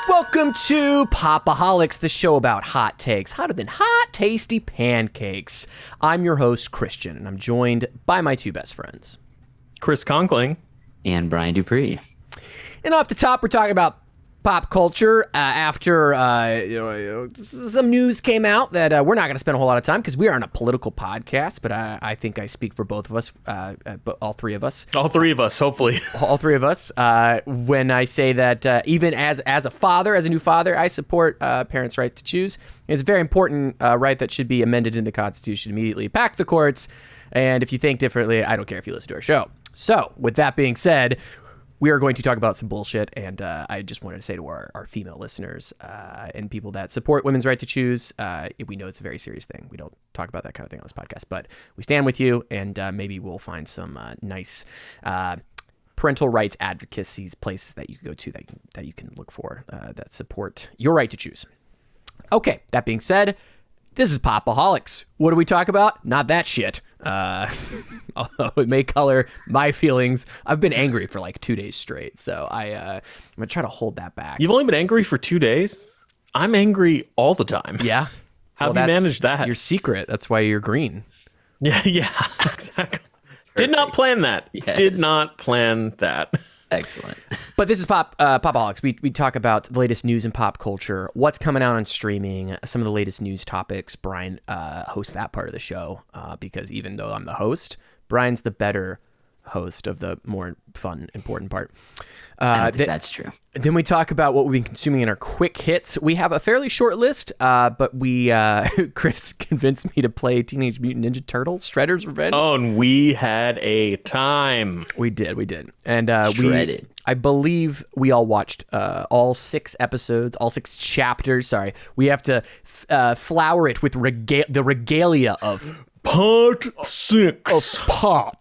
Welcome to Pop-O-Holics, the show about hot takes, hotter than hot, tasty pancakes. I'm your host, Christian, and I'm joined by my two best friends, Chris Conkling and Brian Dupree. And off the top, we're talking about pop culture after some news came out that we're not going to spend a whole lot of time because we aren't a political podcast, but I think I speak for both of us, but all three of us. All three of us, hopefully. All three of us. When I say that even as a father, as a new father, I support parents' right to choose. It's a very important right that should be amended in the Constitution immediately. Pack the courts, and if you think differently, I don't care if you listen to our show. So, with that being said, we are going to talk about some bullshit, and I just wanted to say to our female listeners and people that support women's right to choose, we know it's a very serious thing. We don't talk about that kind of thing on this podcast, but we stand with you, and maybe we'll find some nice parental rights advocacy places that you can go to that you can look for that support your right to choose. Okay, that being said, this is Pop-O-Holics. What do we talk about? Not that shit. Although it may color my feelings. I've been angry for like 2 days straight, so I'm gonna try to hold that back. You've only been angry for 2 days? I'm angry all the time. Yeah. How have you managed that? Your secret. That's why you're green. Yeah, exactly. Did not plan that. Yes. Did not plan that. Excellent. But this is Pop-O-Holics. We talk about the latest news in pop culture, what's coming out on streaming, some of the latest news topics. Brian hosts that part of the show because even though I'm the host, Brian's the better host of the more fun, important part. I don't think that's true. Then we talk about what we've been consuming in our quick hits. We have a fairly short list, but Chris convinced me to play Teenage Mutant Ninja Turtles: Shredder's Revenge. Oh, and we had a time. We did. And Shredded. I believe we all watched all 6 episodes, all 6 chapters. Sorry. We have to flower it with the regalia of Part 6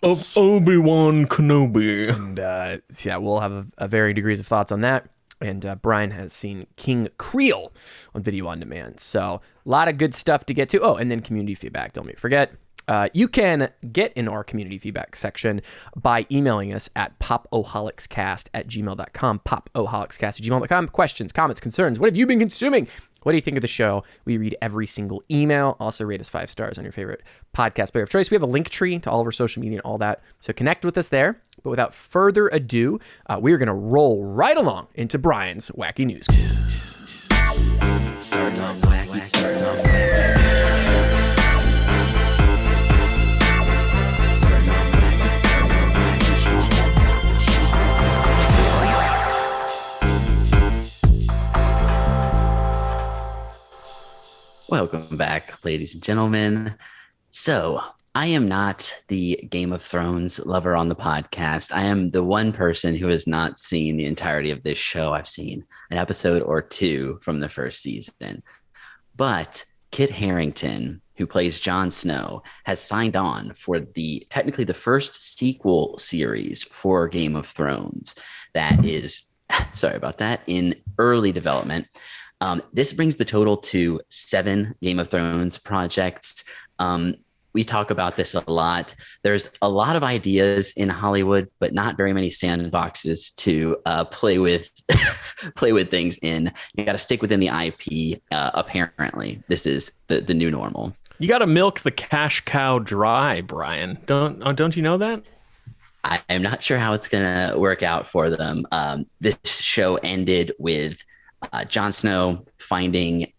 of Obi-Wan Kenobi. And we'll have a varying degrees of thoughts on that. And Brian has seen King Creole on video on demand. So a lot of good stuff to get to. Oh, and then community feedback. Don't forget. You can get in our community feedback section by emailing us at popoholicscast@gmail.com, popoholicscast@gmail.com. Questions, comments, concerns. What have you been consuming? What do you think of the show? We read every single email. Also rate us 5 stars on your favorite podcast player of choice. We have a link tree to all of our social media and all that. So connect with us there. But without further ado, we are going to roll right along into Brian's Wacky News. Starting on wacky, starting on wacky. Welcome back, ladies and gentlemen. So, I am not the Game of Thrones lover on the podcast. I am the one person who has not seen the entirety of this show. I've seen an episode or 2 from the first season. But Kit Harington, who plays Jon Snow, has signed on for technically the first sequel series for Game of Thrones that is, sorry about that, in early development. This brings the total to 7 Game of Thrones projects. We talk about this a lot. There's a lot of ideas in Hollywood, but not very many sandboxes to play with things in. You got to stick within the IP. Apparently, this is the new normal. You got to milk the cash cow dry, Brian. Don't you know that? I'm not sure how it's going to work out for them. This show ended with Jon Snow finding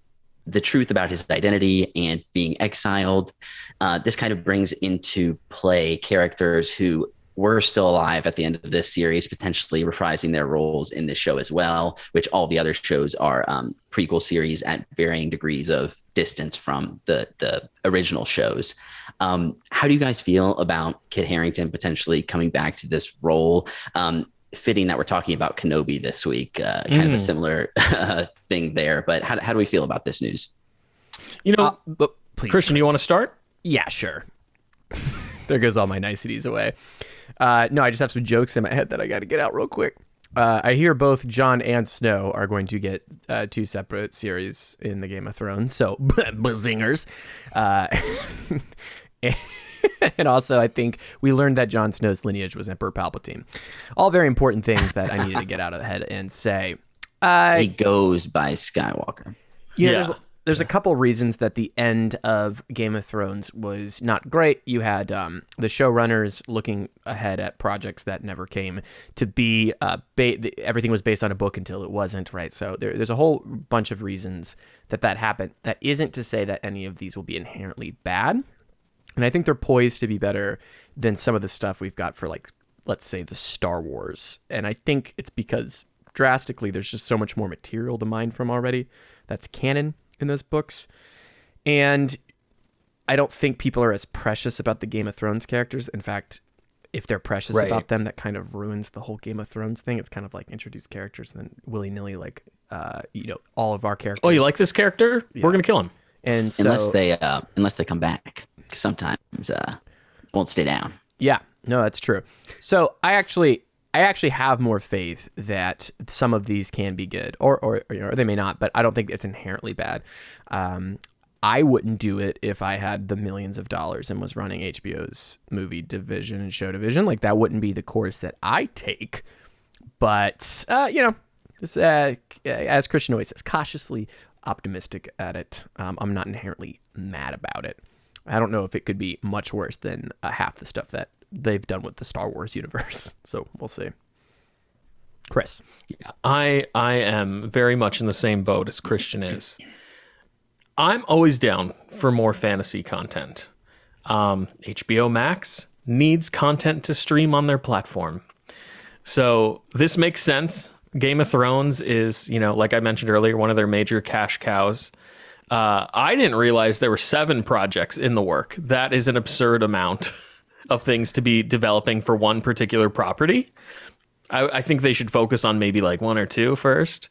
the truth about his identity and being exiled. This kind of brings into play characters who were still alive at the end of this series, potentially reprising their roles in this show as well, which all the other shows are prequel series at varying degrees of distance from the original shows. How do you guys feel about Kit Harington potentially coming back to this role? Fitting that we're talking about Kenobi this week, kind of a similar thing there. But how do we feel about this news? But please, Christian, you want to start? Yeah, sure. There goes all my niceties away. No, I just have some jokes in my head that I got to get out real quick. I hear both Jon and Snow are going to get 2 separate series in the Game of Thrones. So, bazingers. And also, I think we learned that Jon Snow's lineage was Emperor Palpatine. All very important things that I needed to get out of the head and say. He goes by Skywalker. There's a couple reasons that the end of Game of Thrones was not great. You had the showrunners looking ahead at projects that never came to be. Everything was based on a book until it wasn't, right? So there's a whole bunch of reasons that happened. That isn't to say that any of these will be inherently bad. And I think they're poised to be better than some of the stuff we've got for, like, let's say, the Star Wars. And I think it's because drastically there's just so much more material to mine from already that's canon in those books. And I don't think people are as precious about the Game of Thrones characters. In fact, if they're precious about them, that kind of ruins the whole Game of Thrones thing. It's kind of like introduce characters and then willy-nilly, like, all of our characters. Oh, you like this character? Yeah. We're going to kill him. And so, unless they come back. Sometimes won't stay down. Yeah, no, that's true. So I actually have more faith that some of these can be good, or they may not, but I don't think it's inherently bad. I wouldn't do it if I had the millions of dollars and was running HBO's movie division and show division. Like, that wouldn't be the course that I take. But as Christian always says, cautiously optimistic at it. I'm not inherently mad about it. I don't know if it could be much worse than half the stuff that they've done with the Star Wars universe. So we'll see. Chris. Yeah, I am very much in the same boat as Christian is. I'm always down for more fantasy content. HBO Max needs content to stream on their platform. So this makes sense. Game of Thrones is, like I mentioned earlier, one of their major cash cows. I didn't realize there were 7 projects in the work. That is an absurd amount of things to be developing for one particular property. I think they should focus on maybe like 1 or 2 first.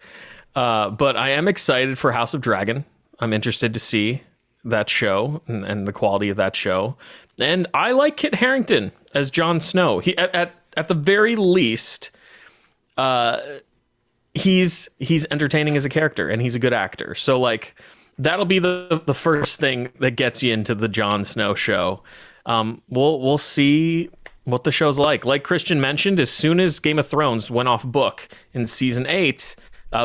But I am excited for House of Dragon. I'm interested to see that show and the quality of that show. And I like Kit Harington as Jon Snow. He at the very least, he's entertaining as a character and he's a good actor. So like, that'll be the first thing that gets you into the Jon Snow show. We'll see what the show's like. Like Christian mentioned, as soon as Game of Thrones went off book in season 8,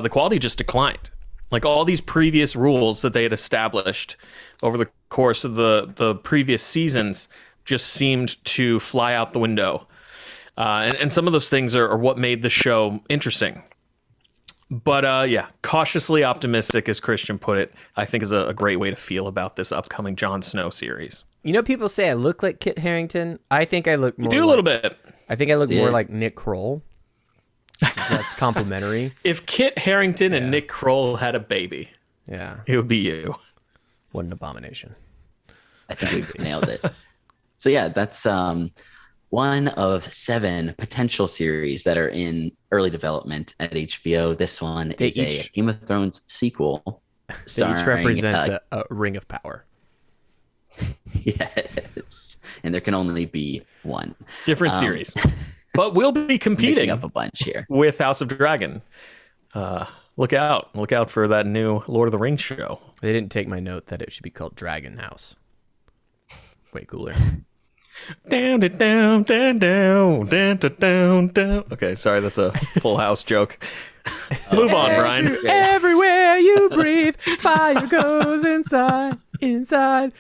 the quality just declined. Like, all these previous rules that they had established over the course of the previous seasons just seemed to fly out the window. And some of those things are what made the show interesting. But cautiously optimistic, as Christian put it, I think is a great way to feel about this upcoming Jon Snow series. People say I look like Kit Harington. I think I look more. You do a little bit. I think I look more like Nick Kroll. That's complimentary. If Kit Harington and Nick Kroll had a baby, it would be you. What an abomination. I think we nailed it. So that's one of 7 potential series that are in early development at HBO. This one is a Game of Thrones sequel. They each represent a ring of power. Yes. And there can only be one. Different series. But we'll be competing up a bunch here with House of Dragon. Look out for that new Lord of the Rings show. They didn't take my note that it should be called Dragon House. Way cooler. Down, down, down, down, down, down, down. Okay, sorry, that's a Full House joke. Move on, Brian. Everywhere you breathe, fire goes inside.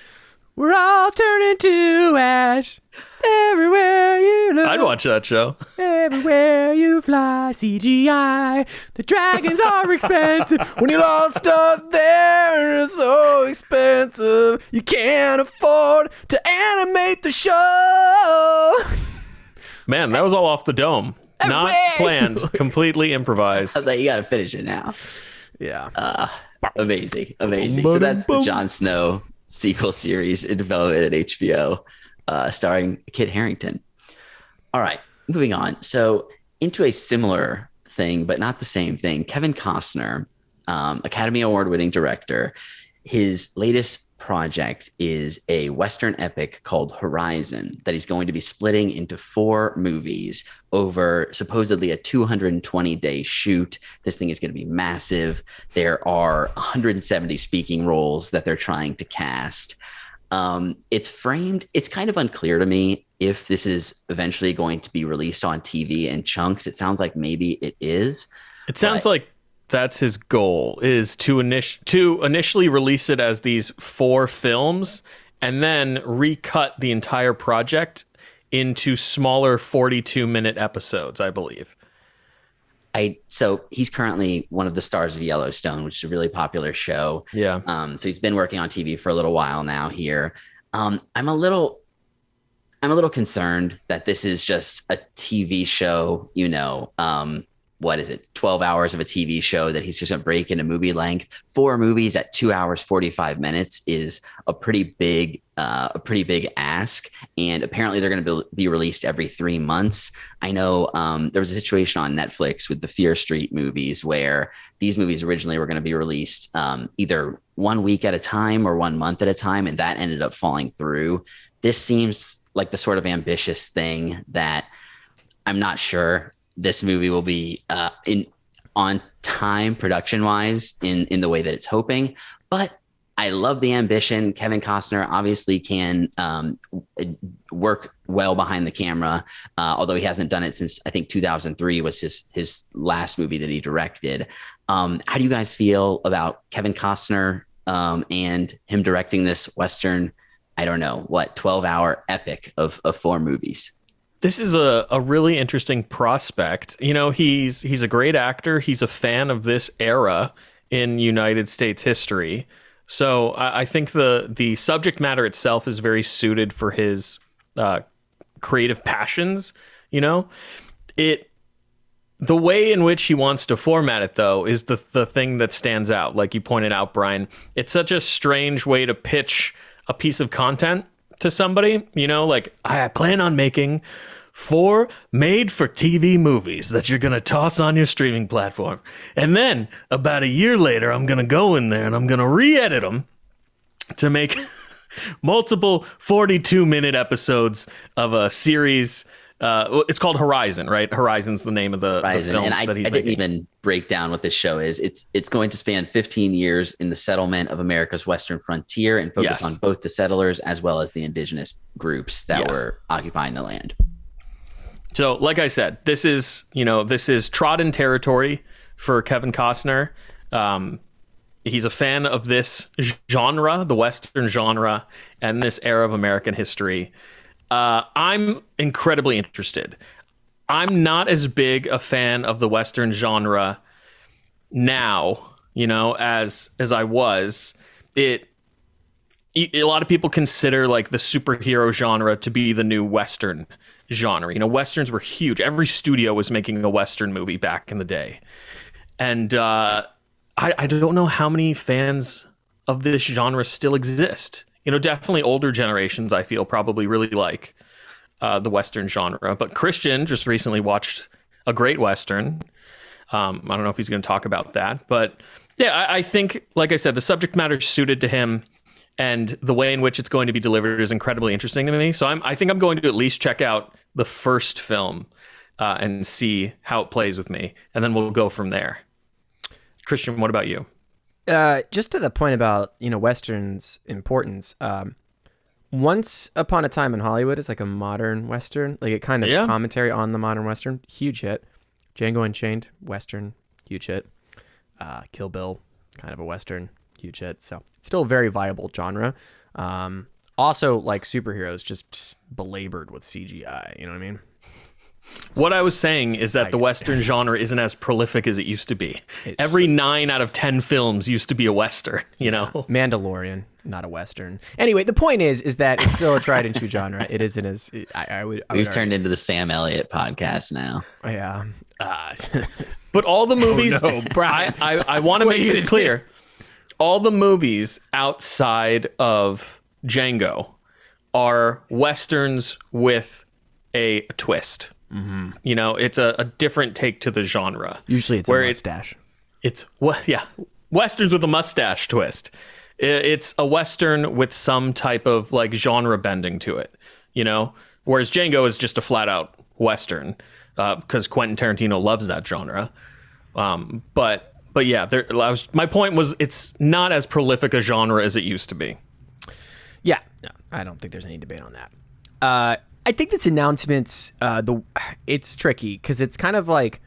We're all turning to ash. Everywhere you look. I'd watch that show. Everywhere you fly, CGI. The dragons are expensive. When you're lost up there, it's so expensive. You can't afford to animate the show. Man, that was all off the dome. Not planned. Completely improvised. I was like, you got to finish it now. Yeah. Amazing. So that's the Jon Snow sequel series in development at HBO, starring Kit Harington. All right, moving on. So into a similar thing, but not the same thing. Kevin Costner, Academy Award-winning director, his latest project is a Western epic called Horizon that he's going to be splitting into 4 movies over supposedly a 220-day shoot. This thing is going to be massive. There are 170 speaking roles that they're trying to cast. It's framed. It's kind of unclear to me if this is eventually going to be released on TV in chunks. It sounds like maybe it is. It sounds like that's his goal, is to initially release it as these 4 films and then recut the entire project into smaller 42-minute episodes, I believe. So he's currently one of the stars of Yellowstone, which is a really popular show. Yeah. So he's been working on TV for a little while now here. I'm a little concerned that this is just a TV show, what is it? 12 hours of a TV show that he's just going to break into movie length. 4 movies at 2 hours, 45 minutes is a pretty big ask. And apparently they're going to be released every 3 months. I know there was a situation on Netflix with the Fear Street movies where these movies originally were going to be released either 1 week at a time or 1 month at a time. And that ended up falling through. This seems like the sort of ambitious thing that I'm not sure this movie will be on time production wise in the way that it's hoping, but I love the ambition. Kevin Costner obviously can work well behind the camera, although he hasn't done it since I think 2003 was his last movie that he directed. How do you guys feel about Kevin Costner and him directing this Western, 12-hour epic of 4 movies? This is a really interesting prospect. He's a great actor. He's a fan of this era in United States history. So I think the subject matter itself is very suited for his creative passions. The way in which he wants to format it, though, is the thing that stands out. Like you pointed out, Brian, it's such a strange way to pitch a piece of content to somebody, like I plan on making 4 made-for-TV movies that you're going to toss on your streaming platform. And then about a year later, I'm going to go in there and I'm going to re-edit them to make multiple 42-minute episodes of a series. It's called Horizon, right? Horizon's the name of the films and that he's I didn't even break down what this show is. It's going to span 15 years in the settlement of America's Western frontier and focus on both the settlers as well as the indigenous groups that were occupying the land. So, like I said, this is trodden territory for Kevin Costner. He's a fan of this genre, the Western genre, and this era of American history. I'm incredibly interested. I'm not as big a fan of the Western genre now, as I was. A lot of people consider like the superhero genre to be the new Western genre. Westerns were huge. Every studio was making a Western movie back in the day. And I don't know how many fans of this genre still exist. Definitely older generations, I feel, probably really like the Western genre. But Christian just recently watched a great Western. I don't know if he's going to talk about that. But yeah, I think, like I said, the subject matter is suited to him. And the way in which it's going to be delivered is incredibly interesting to me. So I think I'm going to at least check out the first film and see how it plays with me. And then we'll go from there. Christian, what about you? Just to the point about, Western's importance. Once Upon a Time in Hollywood is like a modern Western. Like it kind of commentary on the modern Western. Huge hit. Django Unchained, Western. Huge hit. Kill Bill, kind of a Western. Huge hit. So it's still a very viable genre. Also, like superheroes, just belabored with CGI. You know what I mean? What I was saying is that the Western genre isn't as prolific as it used to be. Every 9 out of 10 films used to be a Western, Mandalorian, not a Western. Anyway, the point is that it's still a tried and true genre. It isn't as We've turned into the Sam Elliott podcast now. Yeah. But all the movies, oh, no, Brian. I want to make this clear. All the movies outside of Django are Westerns with a twist. Mm-hmm. It's a different take to the genre. Usually it's a mustache. Westerns with a mustache twist. It's a Western with some type of like genre bending to it, whereas Django is just a flat out Western because Quentin Tarantino loves that genre. But yeah, my point was it's not as prolific a genre as it used to be. Yeah, no, I don't think there's any debate on that. I think this announcement's it's tricky because it's kind of like,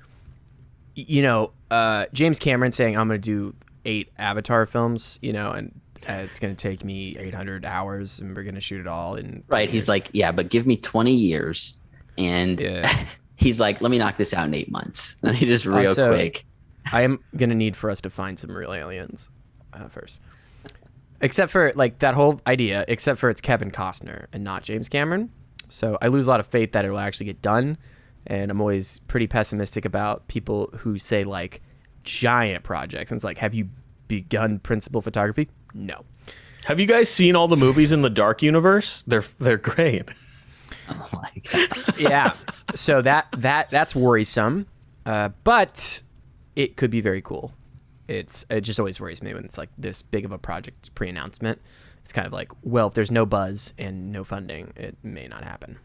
James Cameron saying I'm going to do 8 Avatar films, and it's going to take me 800 hours and we're going to shoot it all in. Right. He's like, yeah, but give me 20 years. And he's like, let me knock this out in 8 months. Let me just real quick. I am going to need for us to find some real aliens first. Except for like that whole idea, except for it's Kevin Costner and not James Cameron. So I lose a lot of faith that it will actually get done. And I'm always pretty pessimistic about people who say like giant projects. And it's like, have you begun principal photography? No. Have you guys seen all the movies in the Dark Universe? They're great. Oh my God. Yeah. So that's worrisome. But it could be very cool. It just always worries me when it's like this big of a project pre-announcement. It's kind of like, well, if there's no buzz and no funding, it may not happen.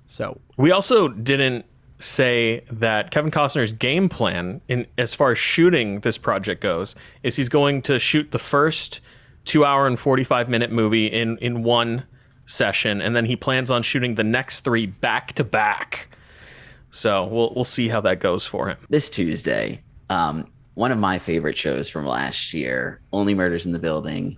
So we also didn't say that Kevin Costner's game plan in as far as shooting this project goes is he's going to shoot the first 2 hour and 45-minute movie in one session, and then he plans on shooting the next 3 back to back. So we'll see how that goes for him. This Tuesday, one of my favorite shows from last year, Only Murders in the Building,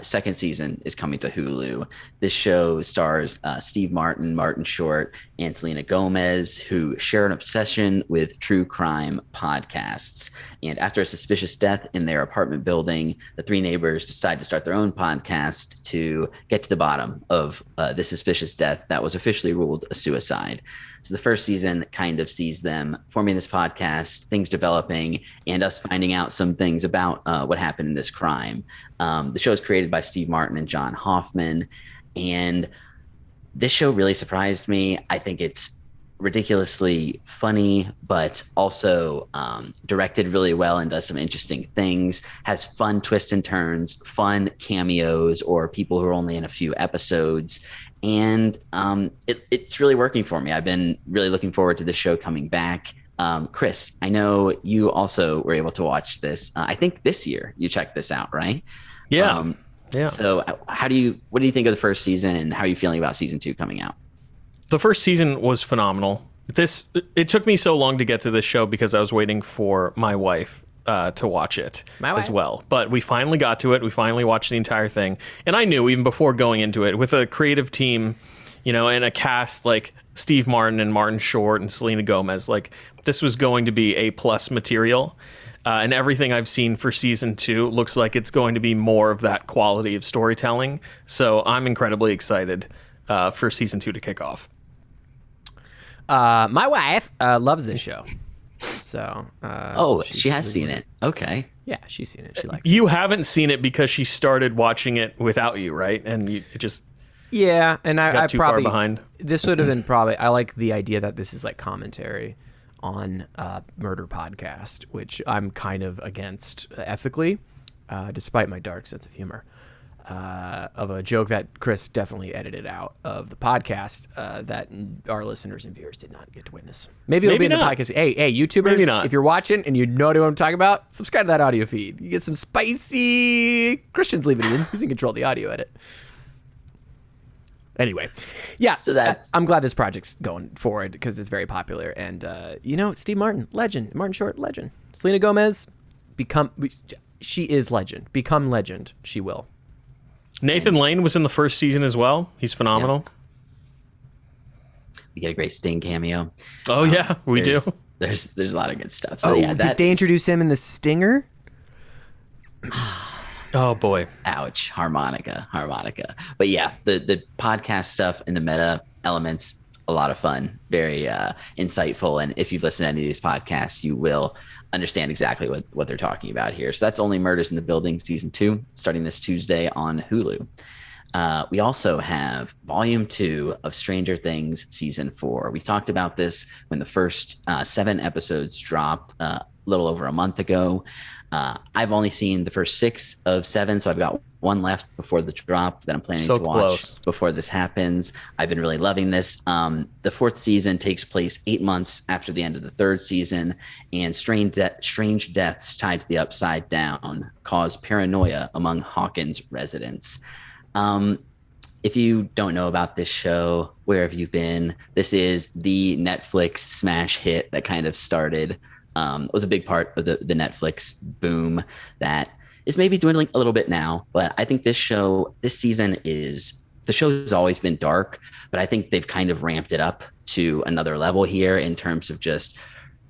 second season is coming to Hulu. This show stars Steve Martin, Martin Short, and Selena Gomez, who share an obsession with true crime podcasts. And after a suspicious death in their apartment building, the 3 neighbors decide to start their own podcast to get to the bottom of the suspicious death that was officially ruled a suicide. So the first season kind of sees them forming this podcast, things developing, and us finding out some things about what happened in this crime. The show is created by Steve Martin and John Hoffman, and this show really surprised me. I think it's ridiculously funny, but also directed really well and does some interesting things, has fun twists and turns, fun cameos or people who are only in a few episodes. And it's really working for me. I've been really looking forward to this show coming back. Chris, I know you also were able to watch this. I think this year you checked this out, right? Yeah. Yeah. So what do you think of the first season, and how are you feeling about season 2 coming out? The first season was phenomenal. It took me so long to get to this show because I was waiting for my wife to watch it as well. But we finally got to it. We finally watched the entire thing. And I knew even before going into it, with a creative team, and a cast like Steve Martin and Martin Short and Selena Gomez, like this was going to be A+ material. And everything I've seen for season 2 looks like it's going to be more of that quality of storytelling. So I'm incredibly excited for season 2 to kick off. My wife loves this show. So she has seen it. Okay. Yeah, she's seen it. She likes You haven't seen it because she started watching it without you, right? And it just and I got too probably far behind. This would have been I like the idea that this is like commentary on murder podcast, which I'm kind of against ethically, despite my dark sense of humor. Of a joke that Chris definitely edited out of the podcast that our listeners and viewers did not get to witness. Maybe it'll be in the podcast. Hey, YouTubers, if you're watching and you know what I'm talking about, subscribe to that audio feed. You get some spicy Christian's leaving it in. He's in control of the audio edit. Anyway, yeah, so I'm glad this project's going forward because it's very popular. And, Steve Martin, legend. Martin Short, legend. Selena Gomez, she is legend. Become legend. She will. Nathan Lane was in the first season as well. He's phenomenal. Yeah. We get a great Sting cameo. Oh, yeah, we do. There's a lot of good stuff. So, did they introduce him in The Stinger? Oh boy. Ouch. Harmonica. But yeah, the podcast stuff and the meta elements, a lot of fun, very insightful. And if you've listened to any of these podcasts, you will understand exactly what they're talking about here. So that's Only Murders in the Building season 2, starting this Tuesday on Hulu. We also have volume 2 of Stranger Things season 4. We talked about this when the first 7 episodes dropped a little over a month ago. I've only seen the first 6 of 7, so I've got 1 left before the drop that I'm planning to watch before this happens. I've been really loving this. The 4th season takes place 8 months after the end of the 3rd season, and strange deaths tied to the Upside Down cause paranoia among Hawkins residents. if you don't know about this show, where have you been? This is the Netflix smash hit that kind of started, was a big part of the Netflix boom that is maybe dwindling a little bit now. But I think this season the show's always been dark, but I think they've kind of ramped it up to another level here in terms of just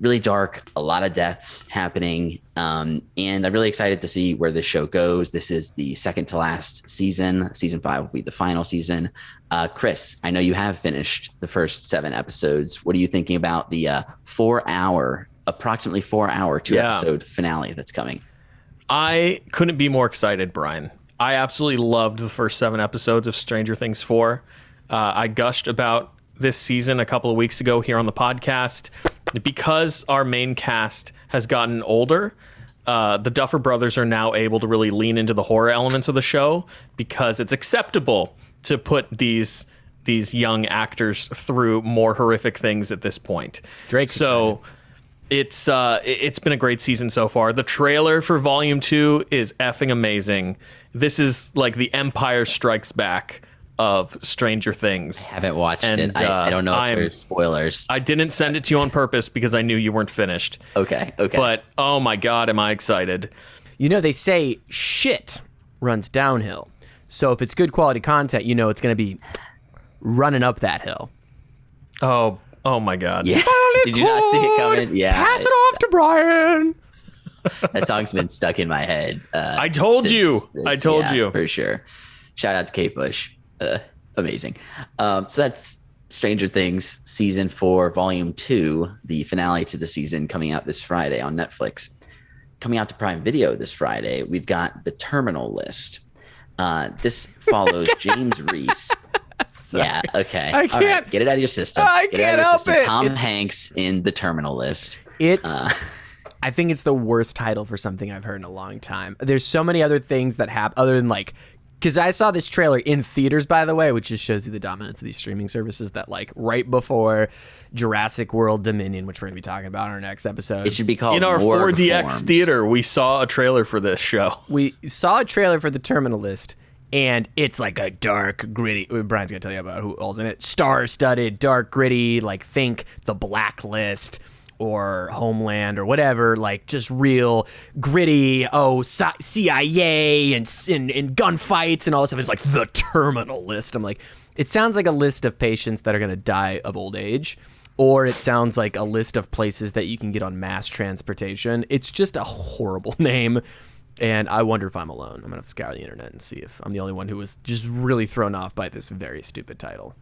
really dark, a lot of deaths happening. And I'm really excited to see where this show goes. This is the second to last season. Season 5 will be the final season. Chris, I know you have finished the first 7 episodes. What are you thinking about the approximately 4-hour 2-episode finale that's coming? I couldn't be more excited, Brian. I absolutely loved the first 7 episodes of Stranger Things 4. I gushed about this season a couple of weeks ago here on the podcast. Because our main cast has gotten older, the Duffer Brothers are now able to really lean into the horror elements of the show because it's acceptable to put these young actors through more horrific things at this point. So it's been a great season so far. The trailer for Volume 2 is effing amazing. This is like the Empire Strikes Back of Stranger Things. I haven't watched it. I don't know if there's spoilers. I didn't send it to you on purpose because I knew you weren't finished. Okay. But, oh my God, am I excited. You know, they say shit runs downhill. So if it's good quality content, you know it's going to be running up that hill. Oh my God. Yeah. Did you not see it coming? Yeah. Pass it off to Brian. That song's been stuck in my head. I told you. For sure. Shout out to Kate Bush. Amazing. So that's Stranger Things season 4, volume 2, the finale to the season, coming out this Friday on Netflix. Coming out to Prime Video this Friday, we've got The Terminal List. This follows James Reese. Yeah, okay. I can't. All right, get it out of your system. I can't help it. Tom Hanks in The Terminal List. I think it's the worst title for something I've heard in a long time. There's so many other things that happen other than like, because I saw this trailer in theaters, by the way, which just shows you the dominance of these streaming services, that like right before Jurassic World Dominion, which we're going to be talking about in our next episode. It should be called in our War 4DX Reforms. theater. We saw a trailer for this show. We saw a trailer for The Terminal List, and it's like a dark, gritty. Brian's going to tell you about who all's in it. Star-studded, dark, gritty, like think The Blacklist or Homeland or whatever, like just real gritty, CIA and gunfights and all this stuff. It's like The Terminal List. I'm like, it sounds like a list of patients that are going to die of old age, or it sounds like a list of places that you can get on mass transportation. It's just a horrible name, and I wonder if I'm alone. I'm going to have to scour the internet and see if I'm the only one who was just really thrown off by this very stupid title.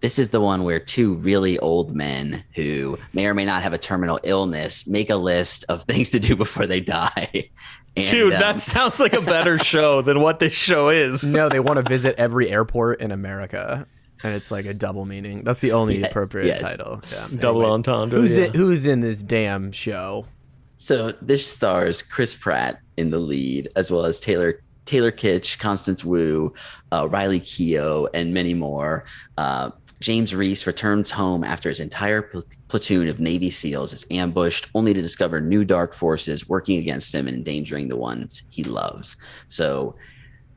This is the one where 2 really old men who may or may not have a terminal illness make a list of things to do before they die. And, Dude, that sounds like a better show than what this show is. No, they want to visit every airport in America, and it's like a double meaning. That's the only appropriate title. Yeah. Double entendre. Who's in this damn show? So this stars Chris Pratt in the lead, as well as Taylor Kitsch, Constance Wu, Riley Keough, and many more. James Reese returns home after his entire platoon of Navy SEALs is ambushed, only to discover new dark forces working against him and endangering the ones he loves. So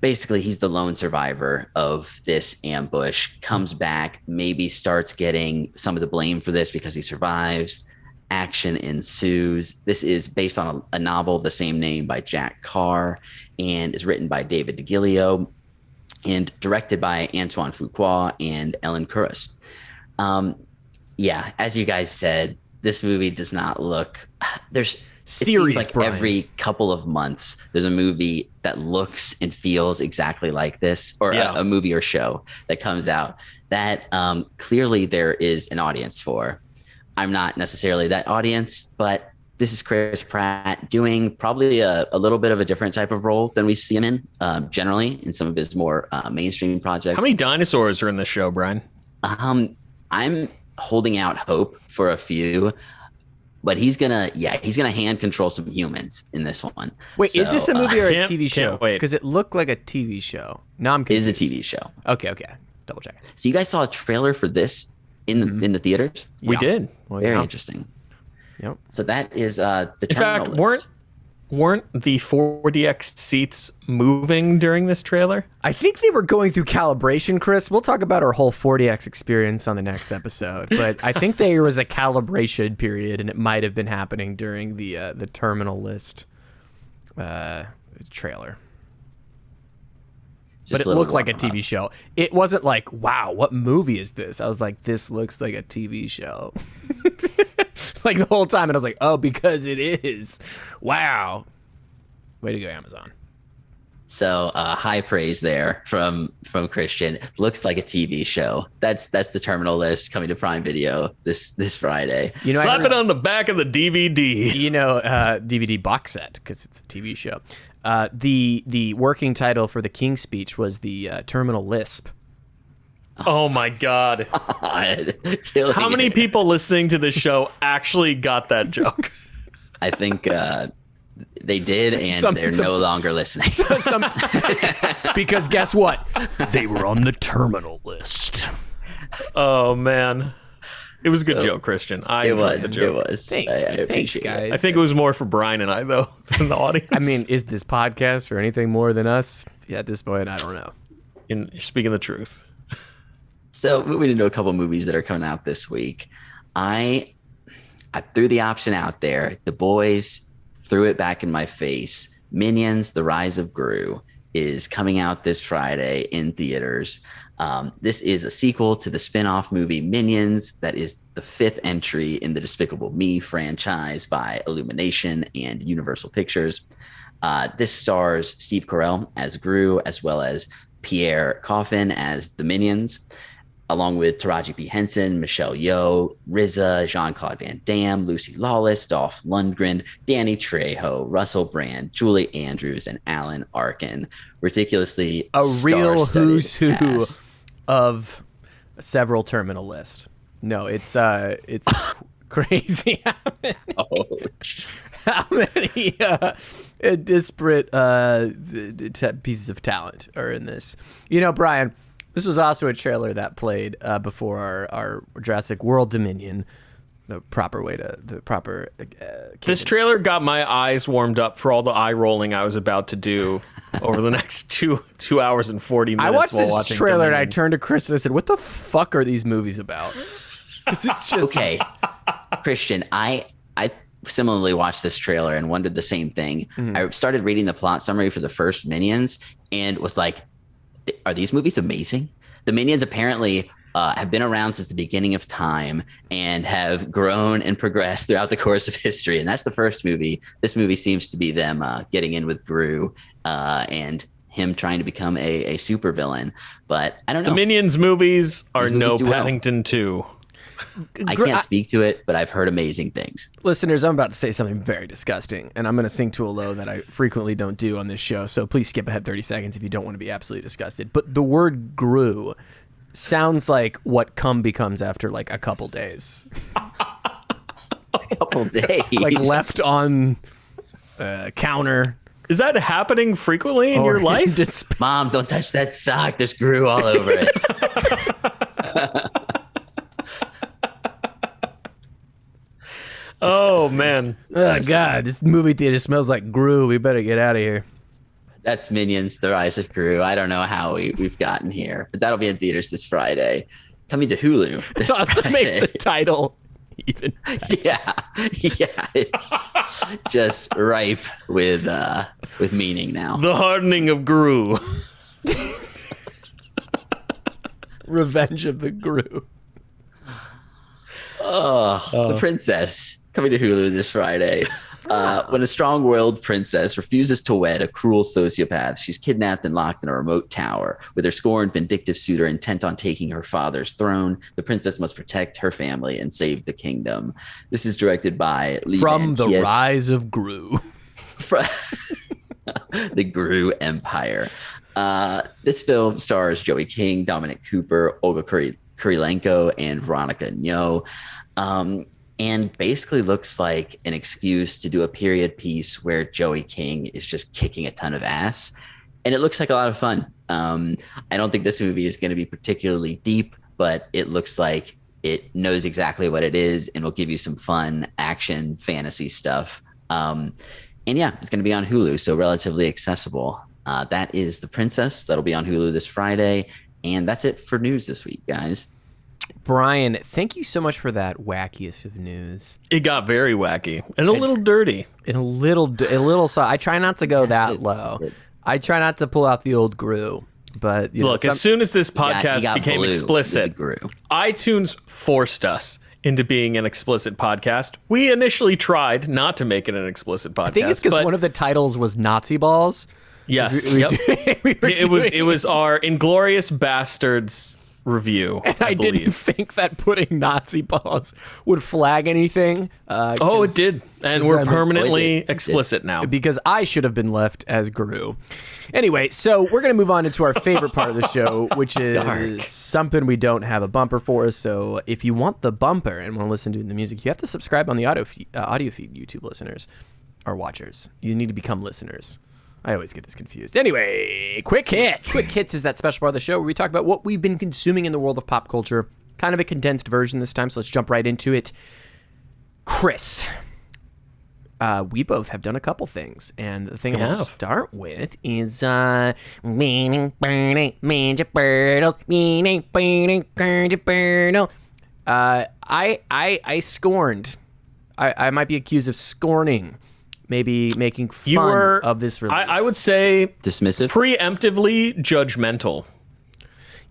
basically, he's the lone survivor of this ambush, comes back, maybe starts getting some of the blame for this because he survives. Action ensues. This is based on a novel of the same name by Jack Carr and is written by David DeGilio and directed by Antoine Fuqua and Ellen Kuras. As you guys said, this movie does not look... It seems like Brian. Every couple of months, there's a movie that looks and feels exactly like this, or a movie or show that comes out that clearly there is an audience for. I'm not necessarily that audience, but this is Chris Pratt doing probably a little bit of a different type of role than we see him in generally in some of his more mainstream projects. How many dinosaurs are in this show, Brian? I'm holding out hope for a few, but he's gonna hand control some humans in this one. Wait, is this a movie or a TV show? Wait. Because it looked like a TV show. No, I'm confused. It is a TV show. Okay. Double check. So you guys saw a trailer for this in the theaters? We did. Very interesting. Yep. So that is the In Terminal fact, List. Weren't the 4DX seats moving during this trailer? I think they were going through calibration, Chris. We'll talk about our whole 4DX experience on the next episode. But I think there was a calibration period, and it might have been happening during the Terminal List trailer. But it looked like a TV show. It wasn't like, wow, what movie is this? I was like, this looks like a TV show. Like the whole time. And I was like, oh, because it is. Wow. Way to go, Amazon. So high praise there from Christian. Looks like a TV show. That's the Terminal List coming to Prime Video this Friday. You know, Slap it on the back of the DVD. You know, DVD box set, because it's a TV show. The working title for the King's Speech was the Terminal Lisp. Oh my God. How many people listening to this show actually got that joke? I think they did, and they're no longer listening. Because guess what? They were on the Terminal List. Oh, man. It was a good joke, Christian. It was. Thanks, guys. I think it was more for Brian and I, though, than the audience. I mean, is this podcast or anything more than us? Yeah, at this point, I don't know. You're speaking the truth. So moving into a couple movies that are coming out this week, I threw the option out there. The boys threw it back in my face. Minions: The Rise of Gru is coming out this Friday in theaters. This is a sequel to the spin-off movie Minions. That is the 5th entry in the Despicable Me franchise by Illumination and Universal Pictures. This stars Steve Carell as Gru, as well as Pierre Coffin as the Minions, along with Taraji P. Henson, Michelle Yeoh, RZA, Jean-Claude Van Damme, Lucy Lawless, Dolph Lundgren, Danny Trejo, Russell Brand, Julie Andrews, and Alan Arkin. Ridiculously a real who's who cast of several Terminal List. No, it's crazy how many disparate pieces of talent are in this. You know, Brian, this was also a trailer that played before our Jurassic World Dominion. The proper This trailer got my eyes warmed up for all the eye rolling I was about to do over the next 2 hours and 40 minutes. I watched while this watching trailer Dominion. and I turned to Chris and I said, "What the fuck are these movies about?" 'Cause it's just okay, Christian. I similarly watched this trailer and wondered the same thing. Mm-hmm. I started reading the plot summary for the first Minions and was like, "Are these movies amazing?" The Minions apparently have been around since the beginning of time and have grown and progressed throughout the course of history. And that's the first movie. This movie seems to be them getting in with Gru and him trying to become a supervillain. But I don't know. The Minions movies are These movies no do well. Paddington 2. I can't speak to it, but I've heard amazing things. Listeners, I'm about to say something very disgusting, and I'm going to sing to a low that I frequently don't do on this show, so please skip ahead 30 seconds if you don't want to be absolutely disgusted. But the word Gru sounds like what cum becomes after like a couple days. A couple days. Like left on counter. Is that happening frequently in your life? Mom, don't touch that sock. There's Gru all over it. Oh, man. Oh, God, this movie theater smells like Gru. We better get out of here. That's Minions: The Rise of Gru. I don't know how we've gotten here, but that'll be in theaters this Friday. Coming to Hulu this It also Friday. makes the title even Yeah, it's just ripe with meaning now. The Hardening of Gru. Revenge of the Gru. The Princess, coming to Hulu this Friday. When a strong-willed princess refuses to wed a cruel sociopath, she's kidnapped and locked in a remote tower. With her scorned, vindictive suitor intent on taking her father's throne, the princess must protect her family and save the kingdom. This is directed by Lee From Van the Kiet. Rise of Gru. The Gru Empire. This film stars Joey King, Dominic Cooper, Olga Kurilenko, and Veronica Nyo. And basically looks like an excuse to do a period piece where Joey King is just kicking a ton of ass. And it looks like a lot of fun. I don't think this movie is going to be particularly deep, but it looks like it knows exactly what it is and will give you some fun action fantasy stuff. And And yeah, it's going to be on Hulu, so relatively accessible. That is The Princess. That'll be on Hulu this Friday. And that's it for news this week, guys. Brian, thank you so much for that wackiest of news. It got very wacky and a little dirty. And a little. So I try not to go that low. I try not to pull out the old Gru. But look, as soon as this podcast became explicit, iTunes forced us into being an explicit podcast. We initially tried not to make it an explicit podcast. I think it's because one of the titles was Nazi balls. Yes, it was our Inglorious Bastards review. And I didn't think that putting Nazi balls would flag anything. It did, and we're permanently explicit now because I should have been left as Gru. Anyway, so we're going to move on into our favorite part of the show, which is something we don't have a bumper for. So if you want the bumper and want to listen to the music, you have to subscribe on the audio feed, YouTube listeners or watchers. You need to become listeners. I always get this confused. Anyway, Quick Hits. Quick Hits is that special part of the show where we talk about what we've been consuming in the world of pop culture. Kind of a condensed version this time, so let's jump right into it. Chris. We both have done a couple things, and the thing I want to start with is meaning burning ninja birds, meaning burning ninja. I scorned. I might be accused of scorning, maybe making fun of this release. I would say dismissive, preemptively judgmental.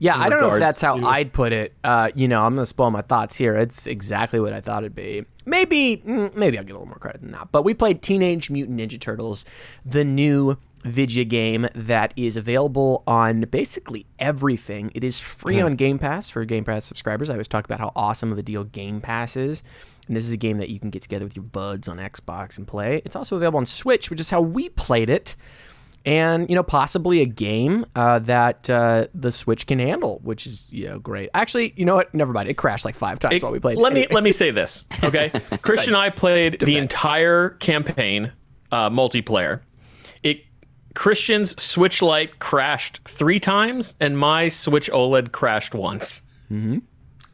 Yeah, I don't know if that's how I'd put it. I'm going to spoil my thoughts here. It's exactly what I thought it'd be. Maybe I'll get a little more credit than that. But we played Teenage Mutant Ninja Turtles, the new video game that is available on basically everything. It is free on Game Pass for Game Pass subscribers. I always talk about how awesome of a deal Game Pass is. And this is a game that you can get together with your buds on Xbox and play. It's also available on Switch, which is how we played it. And, possibly a game that the Switch can handle, which is, great. Actually, you know what? Never mind. It crashed like 5 times while we played it. Let me say this, okay? Christian and I played the entire campaign multiplayer. Christian's Switch Lite crashed 3 times, and my Switch OLED crashed once. Mm-hmm.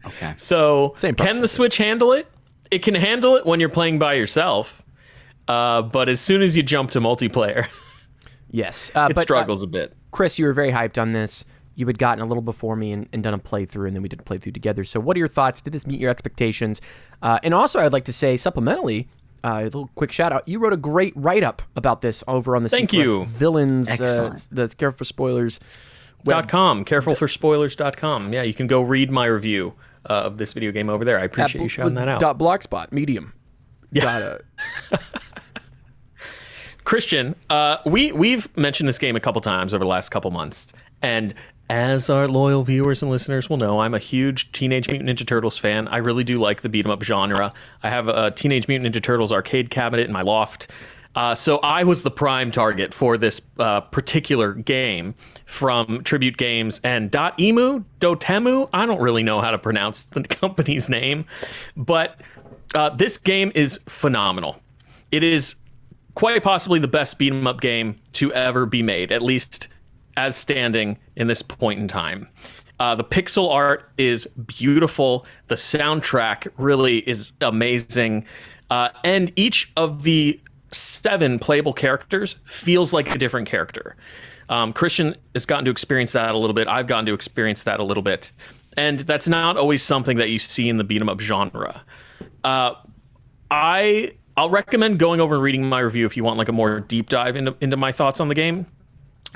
Okay. So can the Switch handle it? It can handle it when you're playing by yourself, but as soon as you jump to multiplayer... Yes. It struggles a bit. Chris, you were very hyped on this. You had gotten a little before me and done a playthrough, and then we did a playthrough together. So what are your thoughts? Did this meet your expectations? And also, I'd like to say, supplementally, a little quick shout-out. You wrote a great write-up about this over on the Thank you. Villains, that's Careful for Spoilers. .com, Yeah, you can go read my review of this video game over there. I appreciate you shouting that out. .blogspot, Medium. Yeah. Christian, we've mentioned this game a couple times over the last couple months, and as our loyal viewers and listeners will know, I'm a huge Teenage Mutant Ninja Turtles fan. I really do like the beat-em-up genre. I have a Teenage Mutant Ninja Turtles arcade cabinet in my loft, so I was the prime target for this particular game from Tribute Games and Dotemu. I don't really know how to pronounce the company's name, but this game is phenomenal. It is quite possibly the best beat-em-up game to ever be made, at least as standing in this point in time. The pixel art is beautiful. The soundtrack really is amazing. And each of the 7 playable characters feels like a different character. Christian has gotten to experience that a little bit. I've gotten to experience that a little bit. And that's not always something that you see in the beat-em-up genre. I'll recommend going over and reading my review if you want like a more deep dive into my thoughts on the game.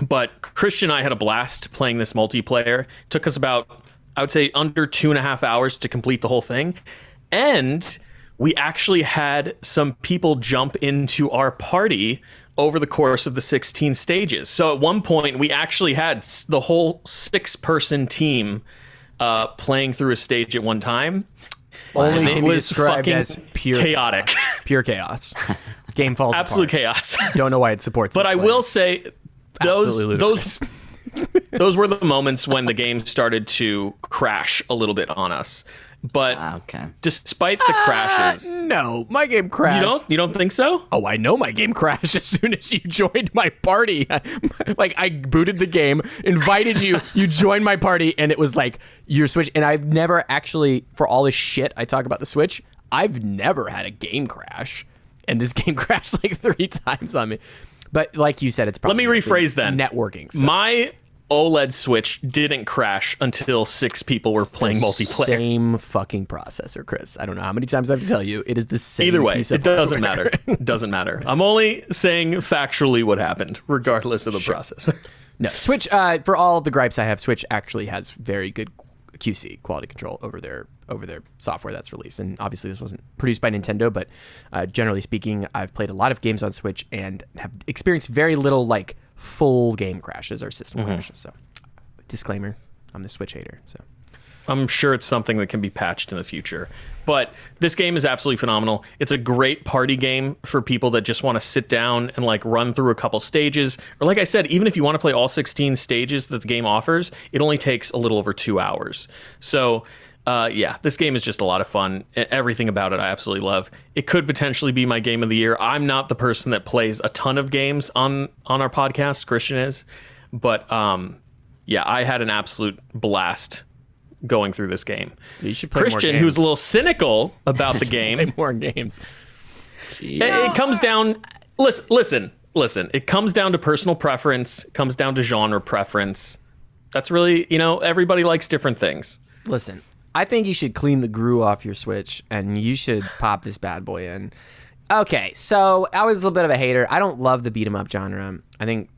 But Christian and I had a blast playing this multiplayer. It took us about, I would say, under 2.5 hours to complete the whole thing. And we actually had some people jump into our party over the course of the 16 stages. So at one point, we actually had the whole 6-person team playing through a stage at one time. Only it was fucking as pure chaotic. Pure chaos. Game falls Absolute apart. chaos. Don't know why it supports But I will say those were the moments when the game started to crash a little bit on us. But despite the crashes, no, my game crashed. You don't think so? Oh, I know my game crashed as soon as you joined my party. Like, I booted the game, invited you, you joined my party, and it was like your Switch. And I've never actually, for all this shit I talk about the Switch, I've never had a game crash. and this game crashed like 3 times on me. But like you said, it's probably Let me rephrase then. Networking stuff. My OLED Switch didn't crash until 6 people were playing multiplayer. Same fucking processor, Chris. I don't know how many times I have to tell you. It is the same. Either way, piece of it doesn't hardware. matter. It doesn't matter. I'm only saying factually what happened, regardless of the processor. No, Switch. For all the gripes I have, Switch actually has very good QC, quality control, over their software that's released. And obviously, this wasn't produced by Nintendo, but generally speaking, I've played a lot of games on Switch and have experienced very little like full game crashes or system crashes. So, disclaimer: I'm the Switch hater. So. I'm sure it's something that can be patched in the future. But this game is absolutely phenomenal. It's a great party game for people that just want to sit down and like run through a couple stages. Or like I said, even if you want to play all 16 stages that the game offers, it only takes a little over 2 hours. So yeah, this game is just a lot of fun. Everything about it I absolutely love. It could potentially be my game of the year. I'm not the person that plays a ton of games on our podcast. Christian is. But yeah, I had an absolute blast going through this game. You should play Christian, more games. who's a little cynical about the game. Play more games. It comes down. Listen. It comes down to personal preference. It comes down to genre preference. That's really, everybody likes different things. Listen, I think you should clean the grue off your Switch and you should pop this bad boy in. Okay, so I was a little bit of a hater. I don't love the beat 'em up genre. I think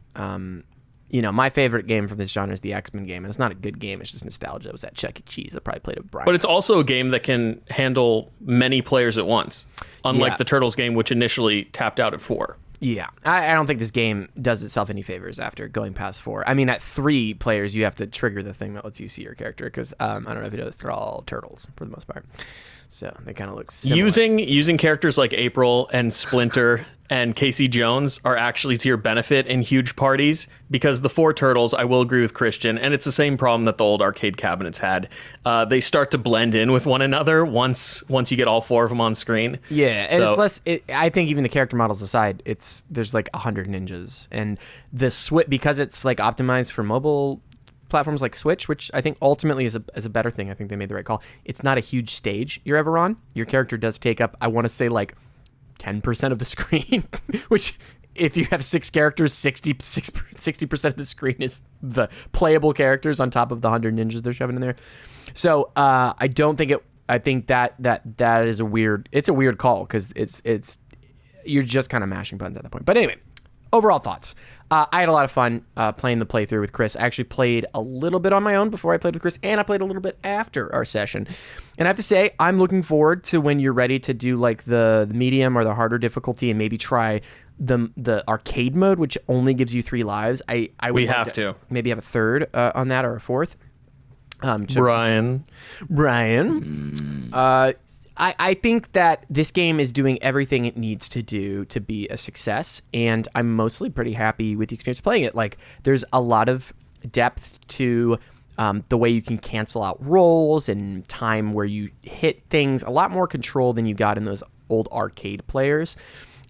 my favorite game from this genre is the X-Men game, and it's not a good game. It's just nostalgia. It was at Chuck E. Cheese. I probably played it with Brian. But it's also a game that can handle many players at once, unlike the Turtles game, which initially tapped out at 4. Yeah, I don't think this game does itself any favors after going past 4. I mean, at 3 players, you have to trigger the thing that lets you see your character, because I don't know if you noticed, they're all turtles for the most part. So they kind of look similar. Using characters like April and Splinter and Casey Jones are actually to your benefit in huge parties, because the 4 turtles, I will agree with Christian, and it's the same problem that the old arcade cabinets had. They start to blend in with one another once you get all 4 of them on screen. Yeah, and it's less. I think even the character models aside, there's like 100 ninjas, and the Switch, because it's like optimized for mobile platforms like Switch, which I think ultimately is a better thing. I think they made the right call. It's not a huge stage you're ever on. Your character does take up, I want to say, like 10% of the screen, which if you have 6 characters, 60% of the screen is the playable characters on top of the 100 ninjas they're shoving in there. So I don't think it. I think that is a weird call, because it's you're just kind of mashing buttons at that point. But anyway, overall thoughts. I had a lot of fun playing the playthrough with Chris. I actually played a little bit on my own before I played with Chris, and I played a little bit after our session. And I have to say, I'm looking forward to when you're ready to do like the medium or the harder difficulty, and maybe try the arcade mode, which only gives you 3 lives. We have to maybe have a third on that, or a fourth. Brian. I think that this game is doing everything it needs to do to be a success, and I'm mostly pretty happy with the experience of playing it. Like, there's a lot of depth to the way you can cancel out rolls and time where you hit things, a lot more control than you got in those old arcade players.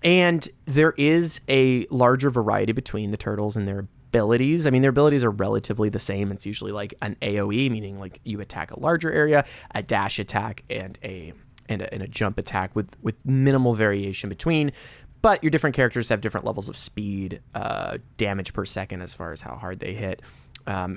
And there is a larger variety between the turtles and their abilities. I mean, their abilities are relatively the same. It's usually like an AoE, meaning like you attack a larger area, a dash attack, and a jump attack with minimal variation between. But your different characters have different levels of speed, damage per second as far as how hard they hit. Where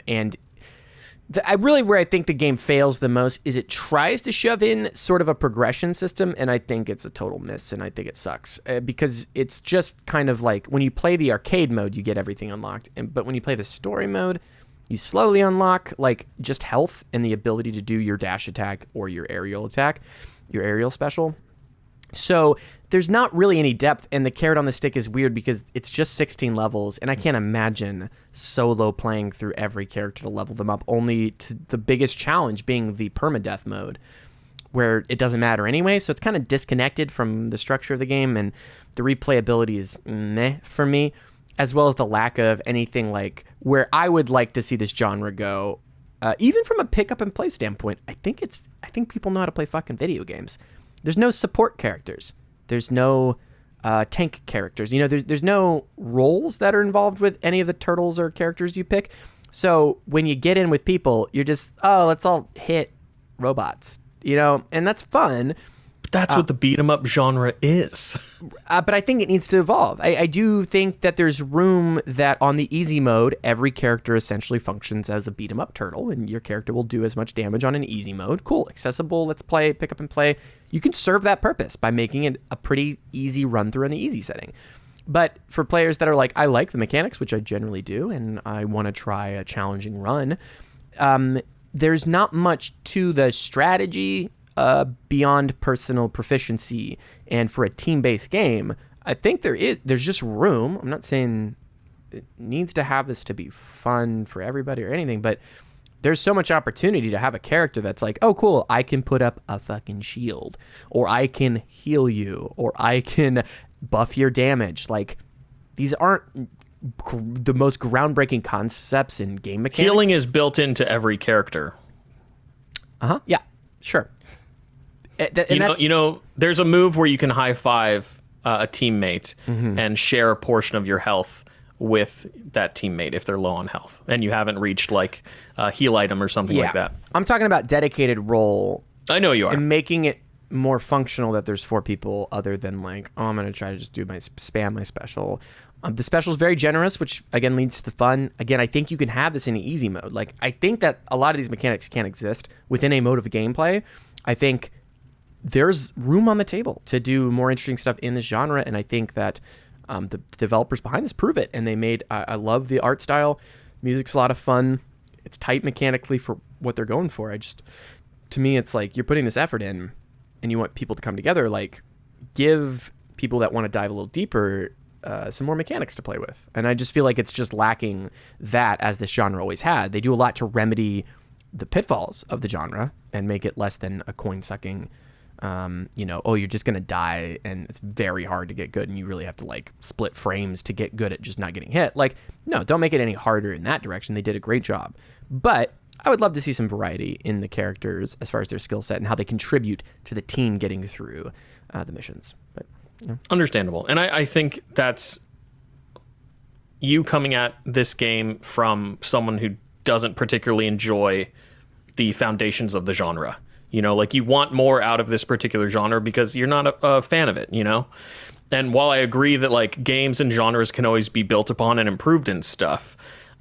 I think the game fails the most is it tries to shove in sort of a progression system, and I think it's a total miss, and I think it sucks. Because it's just kind of like, when you play the arcade mode, you get everything unlocked. But when you play the story mode, you slowly unlock like just health and the ability to do your dash attack or your aerial attack, your aerial special. So there's not really any depth, and the carrot on the stick is weird because it's just 16 levels, and I can't imagine solo playing through every character to level them up, only to the biggest challenge being the permadeath mode, where it doesn't matter anyway. So it's kind of disconnected from the structure of the game, and the replayability is meh for me, as well as the lack of anything like where I would like to see this genre go. Even from a pick up and play standpoint, I think people know how to play fucking video games. There's no support characters. There's no tank characters. There's no roles that are involved with any of the turtles or characters you pick. So when you get in with people, you're just, let's all hit robots, and that's fun. That's what the beat 'em up genre is. But I think it needs to evolve. I do think that there's room that on the easy mode, every character essentially functions as a beat 'em up turtle, and your character will do as much damage on an easy mode. Cool, accessible, let's play, pick up and play. You can serve that purpose by making it a pretty easy run through in the easy setting. But for players that are like, I like the mechanics, which I generally do, and I want to try a challenging run, there's not much to the strategy beyond personal proficiency. And for a team-based game, I think there's just room. I'm not saying it needs to have this to be fun for everybody or anything, but there's so much opportunity to have a character that's like, oh, cool, I can put up a fucking shield, or I can heal you, or I can buff your damage. Like, these aren't the most groundbreaking concepts in game mechanics. Healing is built into every character. Yeah, sure. You know, there's a move where you can high five a teammate and share a portion of your health with that teammate if they're low on health and you haven't reached like a heal item or something like that. I'm talking about dedicated role. I know you are. And making it more functional that there's 4 people other than like, oh, I'm going to try to just do my spam, my special. The special is very generous, which again leads to the fun. Again, I think you can have this in easy mode. Like, I think that a lot of these mechanics can't exist within a mode of gameplay. I think there's room on the table to do more interesting stuff in this genre, and I think that the developers behind this prove it. And they made, I love the art style. Music's a lot of fun. It's tight mechanically for what they're going for. To me, it's like you're putting this effort in, and you want people to come together. Like, give people that want to dive a little deeper some more mechanics to play with. And I just feel like it's just lacking that, as this genre always had. They do a lot to remedy the pitfalls of the genre and make it less than a coin-sucking, you're just going to die and it's very hard to get good and you really have to like split frames to get good at just not getting hit. Like, no, don't make it any harder in that direction. They did a great job. But I would love to see some variety in the characters as far as their skill set and how they contribute to the team getting through the missions. But understandable. And I think that's you coming at this game from someone who doesn't particularly enjoy the foundations of the genre. You know, like, you want more out of this particular genre because you're not a fan of it, you know? And while I agree that, like, games and genres can always be built upon and improved and stuff,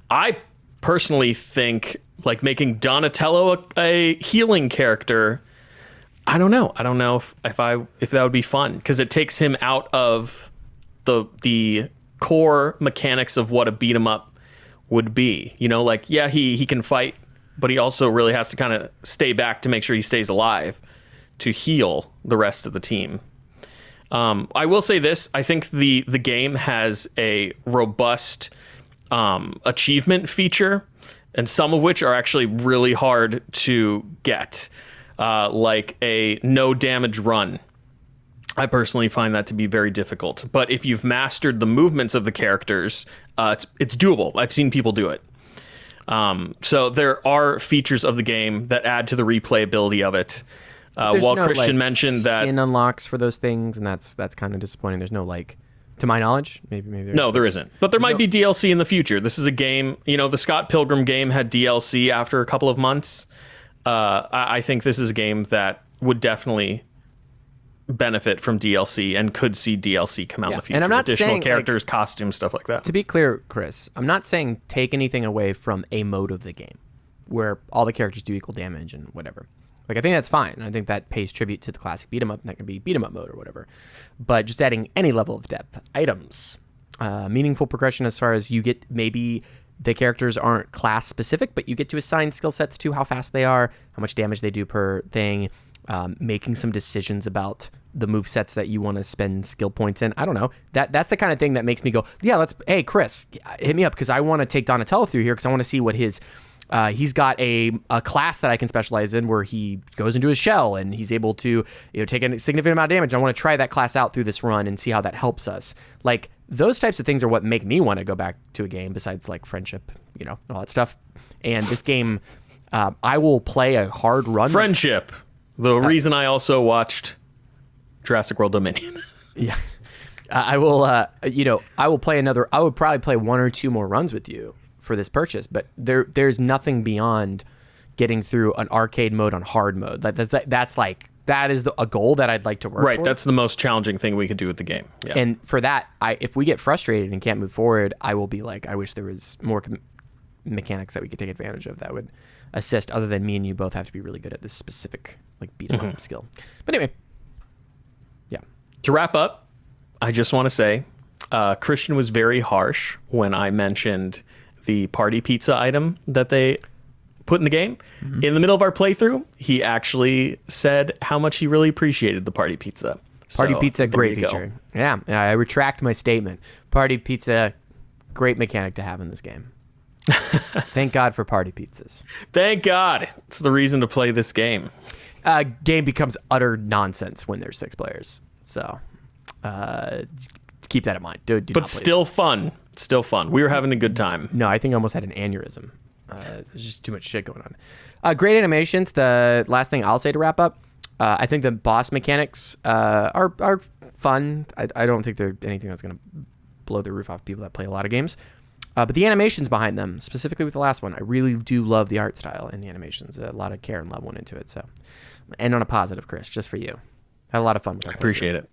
I personally think, like, making Donatello a healing character, I don't know if that would be fun, because it takes him out of the core mechanics of what a beat 'em up would be. You know, like, yeah, he can fight, but he also really has to kind of stay back to make sure he stays alive to heal the rest of the team. I will say this. I think the game has a robust achievement feature, and some of which are actually really hard to get, like a no damage run. I personally find that to be very difficult. But if you've mastered the movements of the characters, it's doable. I've seen people do it. So there are features of the game that add to the replayability of it. While Christian mentioned that skin unlocks for those things, and that's kind of disappointing. There's no, like, to my knowledge, maybe no, there isn't. But there might be DLC in the future. This is a game, the Scott Pilgrim game had DLC after a couple of months. I think this is a game that would definitely benefit from DLC and could see DLC come out in the future. And I'm not additional saying, characters, costumes, stuff like that. To be clear, Chris, I'm not saying take anything away from a mode of the game where all the characters do equal damage and whatever. Like, I think that's fine. I think that pays tribute to the classic beat 'em up, and that can be beat 'em up mode or whatever. But just adding any level of depth, items, meaningful progression as far as you get, maybe the characters aren't class specific, but you get to assign skill sets to how fast they are, how much damage they do per thing, making some decisions about the move sets that you want to spend skill points in. I don't know. That's the kind of thing that makes me go, yeah, hey, Chris, hit me up, because I want to take Donatello through here, because I want to see what his... he's got a class that I can specialize in where he goes into his shell and he's able to take a significant amount of damage. I want to try that class out through this run and see how that helps us. Like, those types of things are what make me want to go back to a game, besides like friendship, all that stuff. And this game, I will play a hard run. Friendship. The reason I also watched Jurassic World Dominion. Yeah. I will, I will play another. I would probably play 1 or 2 more runs with you for this purchase, but there's nothing beyond getting through an arcade mode on hard mode. That's like that is a goal that I'd like to work Right, toward. that's the most challenging thing we could do with the game. Yeah. And for that, if we get frustrated and can't move forward, I will be like, I wish there was more mechanics that we could take advantage of that would assist, other than me and you both have to be really good at this specific like beat 'em up skill. But anyway, yeah. To wrap up, I just want to say Christian was very harsh when I mentioned the party pizza item that they put in the game. In the middle of our playthrough, he actually said how much he really appreciated the party pizza. Party So, pizza, there great you go. feature. Yeah, I retract my statement. Party pizza, great mechanic to have in this game. Thank God for party pizzas. Thank God. It's the reason to play this game. Game becomes utter nonsense when there's 6 players. So keep that in mind. Do not But play still fun. Still fun. We were having a good time. No, I think I almost had an aneurysm. There's just too much shit going on. Great animations. The last thing I'll say to wrap up, I think the boss mechanics are fun. I don't think they're anything that's going to blow the roof off people that play a lot of games. But the animations behind them, specifically with the last one, I really do love the art style and the animations. A lot of care and love went into it. So, end on a positive, Chris, just for you. Had a lot of fun with it. I appreciate it.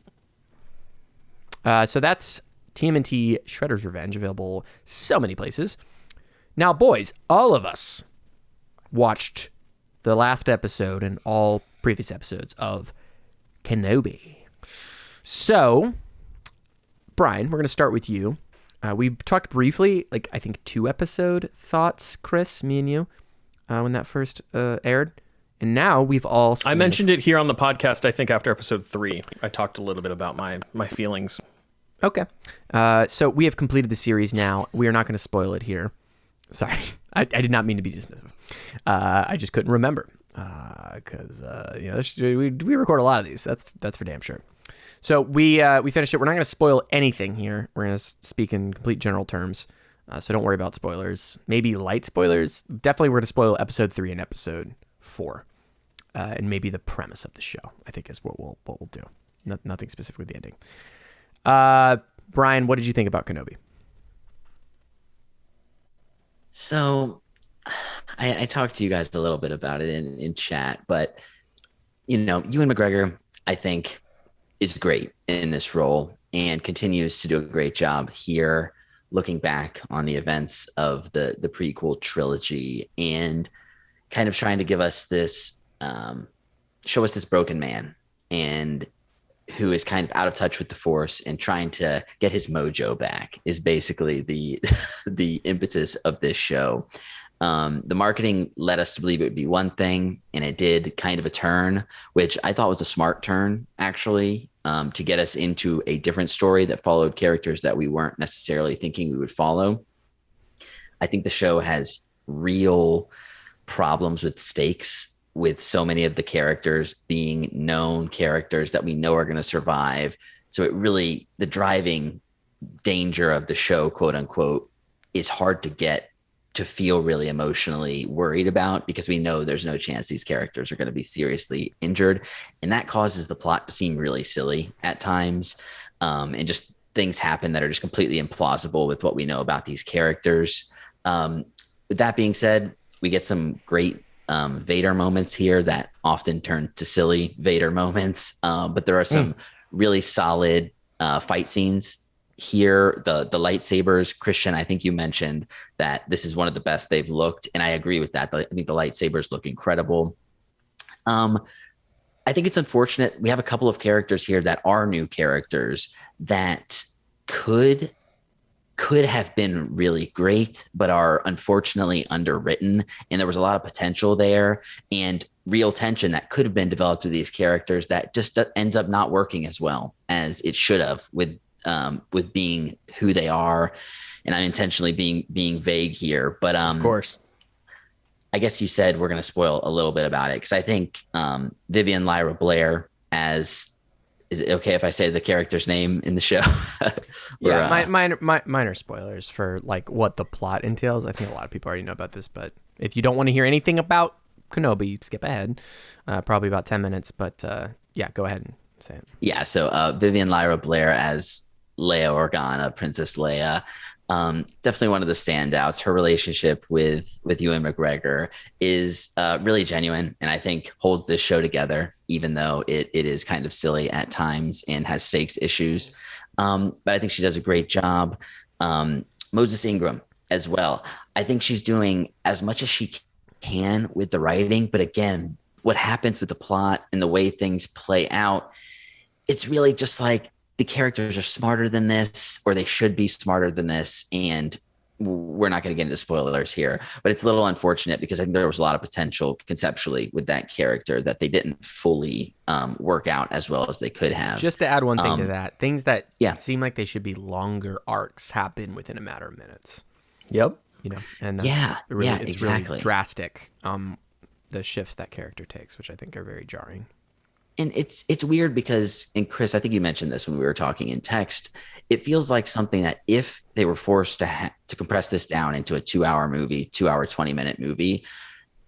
So that's TMNT Shredder's Revenge, available so many places. Now, boys, all of us watched the last episode and all previous episodes of Kenobi. So, Brian, we're going to start with you. We talked briefly, like I think 2 episode thoughts, Chris, me and you, when that first aired. And now we've all seen I mentioned it here on the podcast, I think after episode 3. I talked a little bit about my feelings. Okay. So we have completed the series now. We are not going to spoil it here. Sorry. I did not mean to be dismissive. I just couldn't remember. Because, we record a lot of these. That's for damn sure. So we finished it. We're not going to spoil anything here. We're going to speak in complete general terms. So don't worry about spoilers. Maybe light spoilers. Definitely we're going to spoil episode 3 and episode 4. And maybe the premise of the show, I think, is what we'll do. Nothing specific with the ending. Brian, what did you think about Kenobi? So I talked to you guys a little bit about it in chat, but Ewan McGregor, I think, is great in this role and continues to do a great job here, looking back on the events of the prequel trilogy and kind of trying to give us this, show us this broken man and who is kind of out of touch with the Force and trying to get his mojo back is basically the impetus of this show. The marketing led us to believe it would be one thing, and it did kind of a turn, which I thought was a smart turn, actually, to get us into a different story that followed characters that we weren't necessarily thinking we would follow. I think the show has real problems with stakes, with so many of the characters being known characters that we know are going to survive. So it really, the driving danger of the show, quote unquote, is hard to get to feel really emotionally worried about, because we know there's no chance these characters are going to be seriously injured. And that causes the plot to seem really silly at times. And just things happen that are just completely implausible with what we know about these characters. With that being said, we get some great Vader moments here that often turn to silly Vader moments. But there are some really solid fight scenes here. The lightsabers, Christian, I think you mentioned that this is one of the best they've looked, and I agree with that. I think the lightsabers look incredible. I think it's unfortunate. We have a couple of characters here that are new characters that could have been really great, but are unfortunately underwritten. And there was a lot of potential there and real tension that could have been developed with these characters that just ends up not working as well as it should have with being who they are. And I'm intentionally being vague here, but of course, I guess you said we're going to spoil a little bit about it, because I think Vivian Lyra Blair is it okay if I say the character's name in the show? Yeah, minor spoilers for like what the plot entails. I think a lot of people already know about this, but if you don't want to hear anything about Kenobi, skip ahead, probably about 10 minutes. But yeah, go ahead and say it. Yeah, so Vivian Lyra Blair as Leia Organa, Princess Leia. Definitely one of the standouts. Her relationship with Ewan McGregor is really genuine, and I think holds this show together, even though it is kind of silly at times and has stakes issues. But I think she does a great job. Moses Ingram as well. I think she's doing as much as she can with the writing, but again, what happens with the plot and the way things play out, it's really just like the characters are smarter than this, or they should be smarter than this. And we're not going to get into spoilers here, but it's a little unfortunate because I think there was a lot of potential conceptually with that character that they didn't fully work out as well as they could have. Just to add one thing to that, things that Yeah. seem like they should be longer arcs happen within a matter of minutes. Yep. You know, and that's it's exactly. really drastic. The shifts that character takes, which I think are very jarring. And it's weird because, and Chris, I think you mentioned this when we were talking in text, it feels like something that if they were forced to compress this down into a 2-hour movie, 2-hour, 20-minute movie,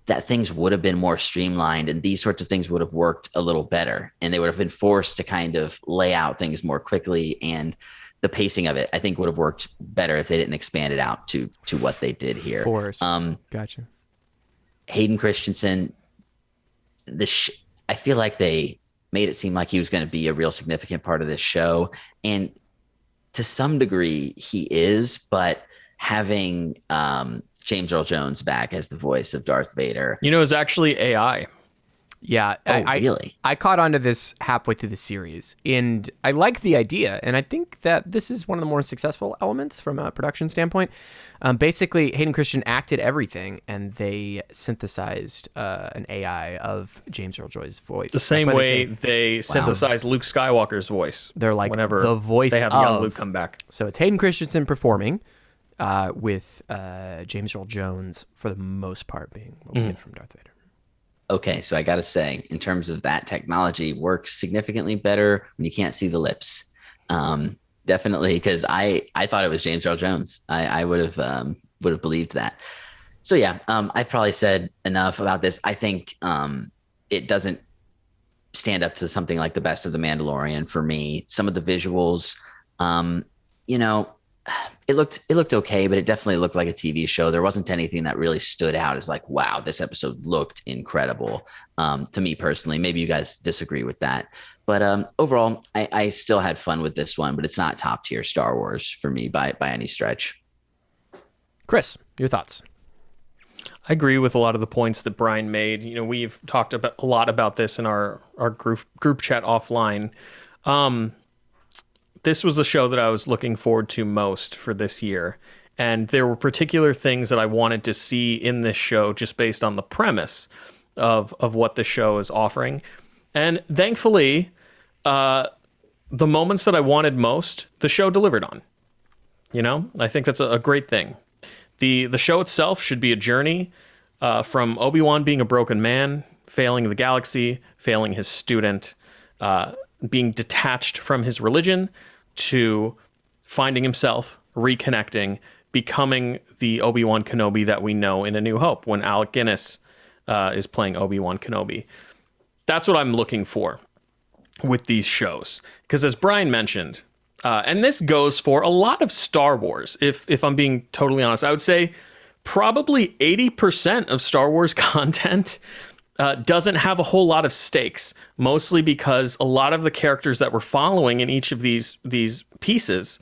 that things would have been more streamlined and these sorts of things would have worked a little better. And they would have been forced to kind of lay out things more quickly, and the pacing of it, I think, would have worked better if they didn't expand it out to what they did here. Force. Gotcha. Hayden Christensen, I feel like they made it seem like he was going to be a real significant part of this show. And to some degree he is, but having James Earl Jones back as the voice of Darth Vader. It's actually AI. Yeah. Really? I caught onto this halfway through the series, and I like the idea. And I think that this is one of the more successful elements from a production standpoint. Basically, Hayden Christensen acted everything, and they synthesized an AI of James Earl Jones' voice. The same way they synthesized Luke Skywalker's voice. They're like whenever the voice they have of young Luke come back. So it's Hayden Christensen performing with James Earl Jones, for the most part, being what we get from Darth Vader. Okay, so I got to say, in terms of that, technology works significantly better when you can't see the lips. Definitely, because I thought it was James Earl Jones. I would have believed that. So yeah, I've probably said enough about this. I think it doesn't stand up to something like the best of The Mandalorian for me. Some of the visuals, it looked okay, but it definitely looked like a TV show. There wasn't anything that really stood out as like, wow, this episode looked incredible to me personally. Maybe you guys disagree with that. But overall, I still had fun with this one, but it's not top tier Star Wars for me by any stretch. Chris, your thoughts? I agree with a lot of the points that Brian made. We've talked a lot about this in our group chat offline. This was a show that I was looking forward to most for this year. And there were particular things that I wanted to see in this show just based on the premise of what the show is offering. And thankfully, the moments that I wanted most, the show delivered on. I think that's a great thing. The show itself should be a journey from Obi-Wan being a broken man, failing the galaxy, failing his student, being detached from his religion, to finding himself, reconnecting, becoming the Obi-Wan Kenobi that we know in A New Hope when Alec Guinness is playing Obi-Wan Kenobi. That's what I'm looking for with these shows. Because as Brian mentioned, and this goes for a lot of Star Wars, if I'm being totally honest, I would say probably 80% of Star Wars content doesn't have a whole lot of stakes, mostly because a lot of the characters that we're following in each of these pieces,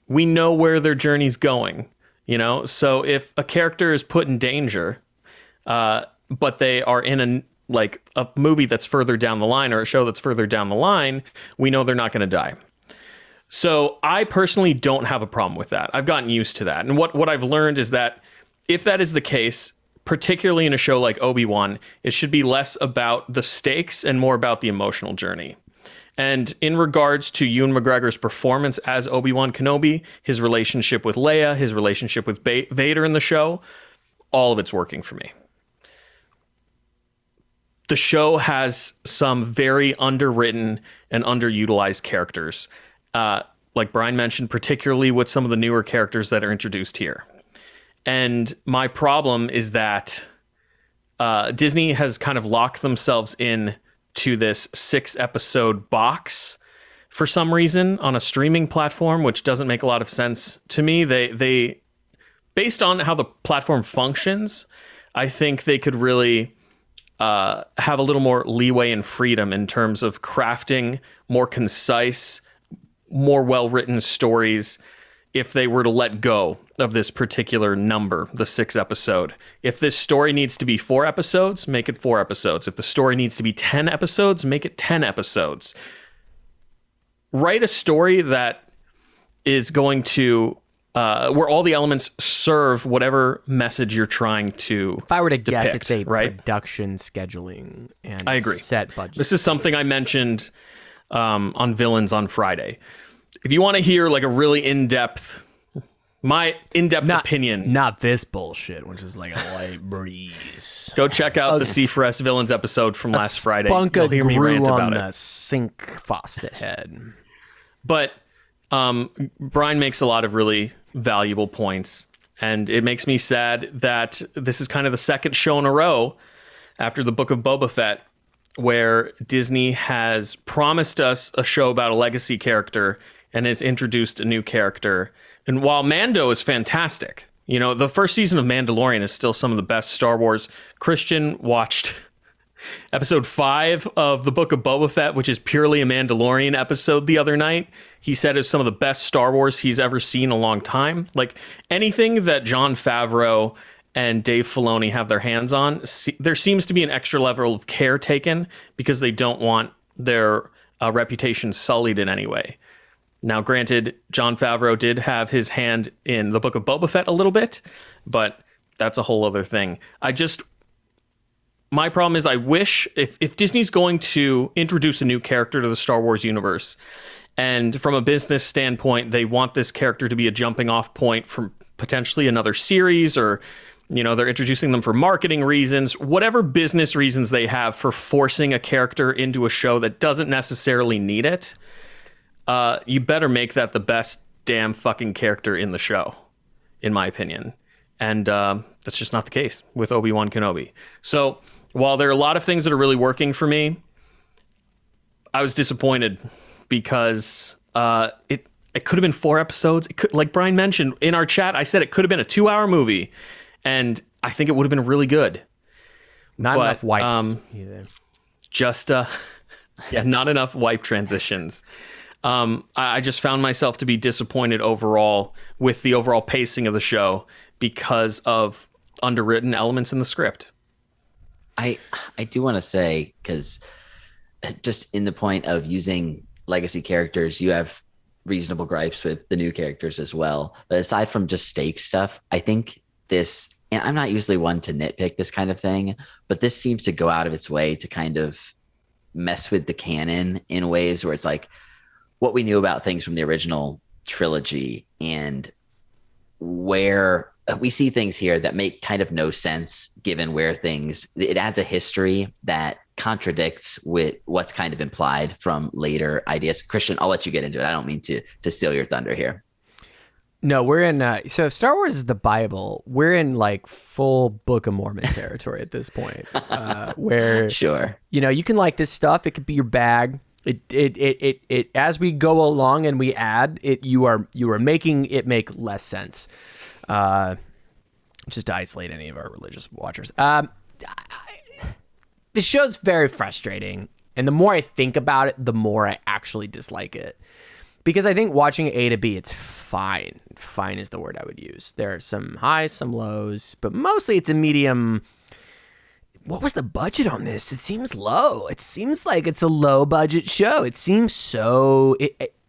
we know where their journey's going, So if a character is put in danger, but they are in a movie that's further down the line or a show that's further down the line, we know they're not going to die. So I personally don't have a problem with that. I've gotten used to that. And what I've learned is that if that is the case, particularly in a show like Obi-Wan, it should be less about the stakes and more about the emotional journey. And in regards to Ewan McGregor's performance as Obi-Wan Kenobi, his relationship with Leia, his relationship with Vader in the show, all of it's working for me. The show has some very underwritten and underutilized characters. Like Brian mentioned, particularly with some of the newer characters that are introduced here. And my problem is that Disney has kind of locked themselves in to this 6-episode box for some reason on a streaming platform, which doesn't make a lot of sense to me. They based on how the platform functions, I think they could really have a little more leeway and freedom in terms of crafting more concise, more well-written stories if they were to let go of this particular number, the 6 episode. If this story needs to be 4 episodes, make it 4 episodes. If the story needs to be 10 episodes, make it 10 episodes. Write a story that is going to where all the elements serve whatever message you're trying to If I were to depict, guess, it's a right? production scheduling and I agree. set budget. This is something I mentioned on Villains on Friday. If you want to hear like a really my in-depth opinion, not this bullshit, which is like a light breeze. go check out the C4S Villains episode from last Friday. Spunka You'll hear me grew rant on about the it. sink faucet head. But Brian makes a lot of really valuable points, and it makes me sad that this is kind of the second show in a row after the Book of Boba Fett where Disney has promised us a show about a legacy character and has introduced a new character. And while Mando is fantastic, you know, the first season of Mandalorian is still some of the best Star Wars. Christian watched episode 5 of the Book of Boba Fett, which is purely a Mandalorian episode, the other night. He said it's some of the best Star Wars he's ever seen in a long time. Like anything that Jon Favreau and Dave Filoni have their hands on, there seems to be an extra level of care taken because they don't want their reputation sullied in any way. Now, granted, Jon Favreau did have his hand in the Book of Boba Fett a little bit, but that's a whole other thing. My problem is I wish if Disney's going to introduce a new character to the Star Wars universe, and from a business standpoint, they want this character to be a jumping off point from potentially another series, or, you know, they're introducing them for marketing reasons, whatever business reasons they have for forcing a character into a show that doesn't necessarily need it, you better make that the best damn fucking character in the show, in my opinion. And that's just not the case with Obi-Wan Kenobi. So while there are a lot of things that are really working for me, I was disappointed because it could have been 4 episodes. It could, like Brian mentioned in our chat, I said it could have been a 2-hour movie, and I think it would have been really good. Not enough wipes either. Just not enough wipe transitions. I just found myself to be disappointed overall with the overall pacing of the show because of underwritten elements in the script. I do want to say, because just in the point of using legacy characters, you have reasonable gripes with the new characters as well. But aside from just stake stuff, I think this, and I'm not usually one to nitpick this kind of thing, but this seems to go out of its way to kind of mess with the canon in ways where it's like what we knew about things from the original trilogy, and where we see things here that make kind of no sense given where things, it adds a history that contradicts with what's kind of implied from later ideas. Christian, I'll let you get into it. I don't mean to steal your thunder here. No, we're in, so if Star Wars is the Bible, we're in like full Book of Mormon territory at this point, where, sure, you know, you can like this stuff. It could be your bag. It as we go along and we add it, you are making it make less sense. Just to isolate any of our religious watchers. This show's very frustrating, and the more I think about it, the more I actually dislike it. Because I think watching A to B, it's fine. Fine is the word I would use. There are some highs, some lows, but mostly it's a medium. What was the budget on this? It seems low. It seems like it's a low budget show. It seems so,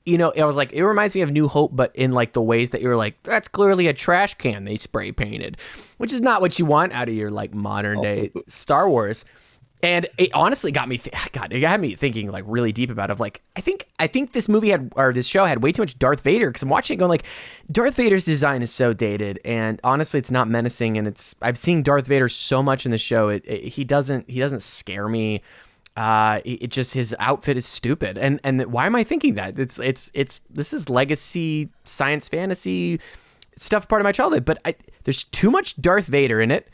you know, I was like, it reminds me of New Hope, but in like the ways that you're like, that's clearly a trash can they spray painted, which is not what you want out of your like modern day Star Wars. And it honestly got me, it had me thinking like really deep about it. Of like, I think this movie this show had way too much Darth Vader, because I'm watching it going like, Darth Vader's design is so dated, and honestly, it's not menacing. And I've seen Darth Vader so much in the show. He doesn't scare me. It just, his outfit is stupid. And why am I thinking that? This is legacy science fantasy stuff, part of my childhood, but there's too much Darth Vader in it.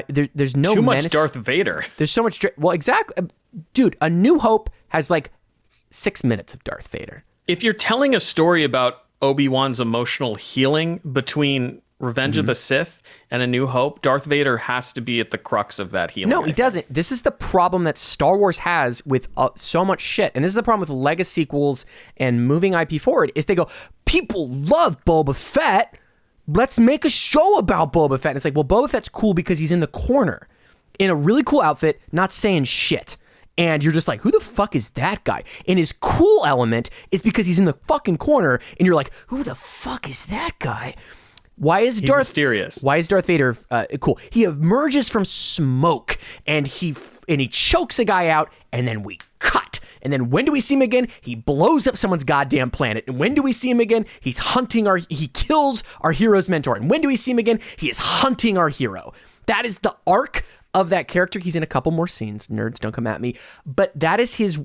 There's no too menace. Much Darth Vader. There's so much. Well, exactly, dude. A New Hope has like 6 minutes of Darth Vader. If you're telling a story about Obi-Wan's emotional healing between Revenge of the Sith and A New Hope, Darth Vader has to be at the crux of that healing. No, he doesn't. This is the problem that Star Wars has with so much shit. And this is the problem with Lego sequels and moving IP forward, is they go, people love Boba Fett. Let's make a show about Boba Fett. And it's like, well, Boba Fett's cool because he's in the corner in a really cool outfit, not saying shit. And you're just like, who the fuck is that guy? And his cool element is because he's in the fucking corner, and you're like, who the fuck is that guy? He's mysterious. Why is Darth Vader cool? He emerges from smoke, and he chokes a guy out, and then we cut. And then when do we see him again? He blows up someone's goddamn planet. And when do we see him again? He kills our hero's mentor. And when do we see him again? He is hunting our hero. That is the arc of that character. He's in a couple more scenes. Nerds, don't come at me. But that is his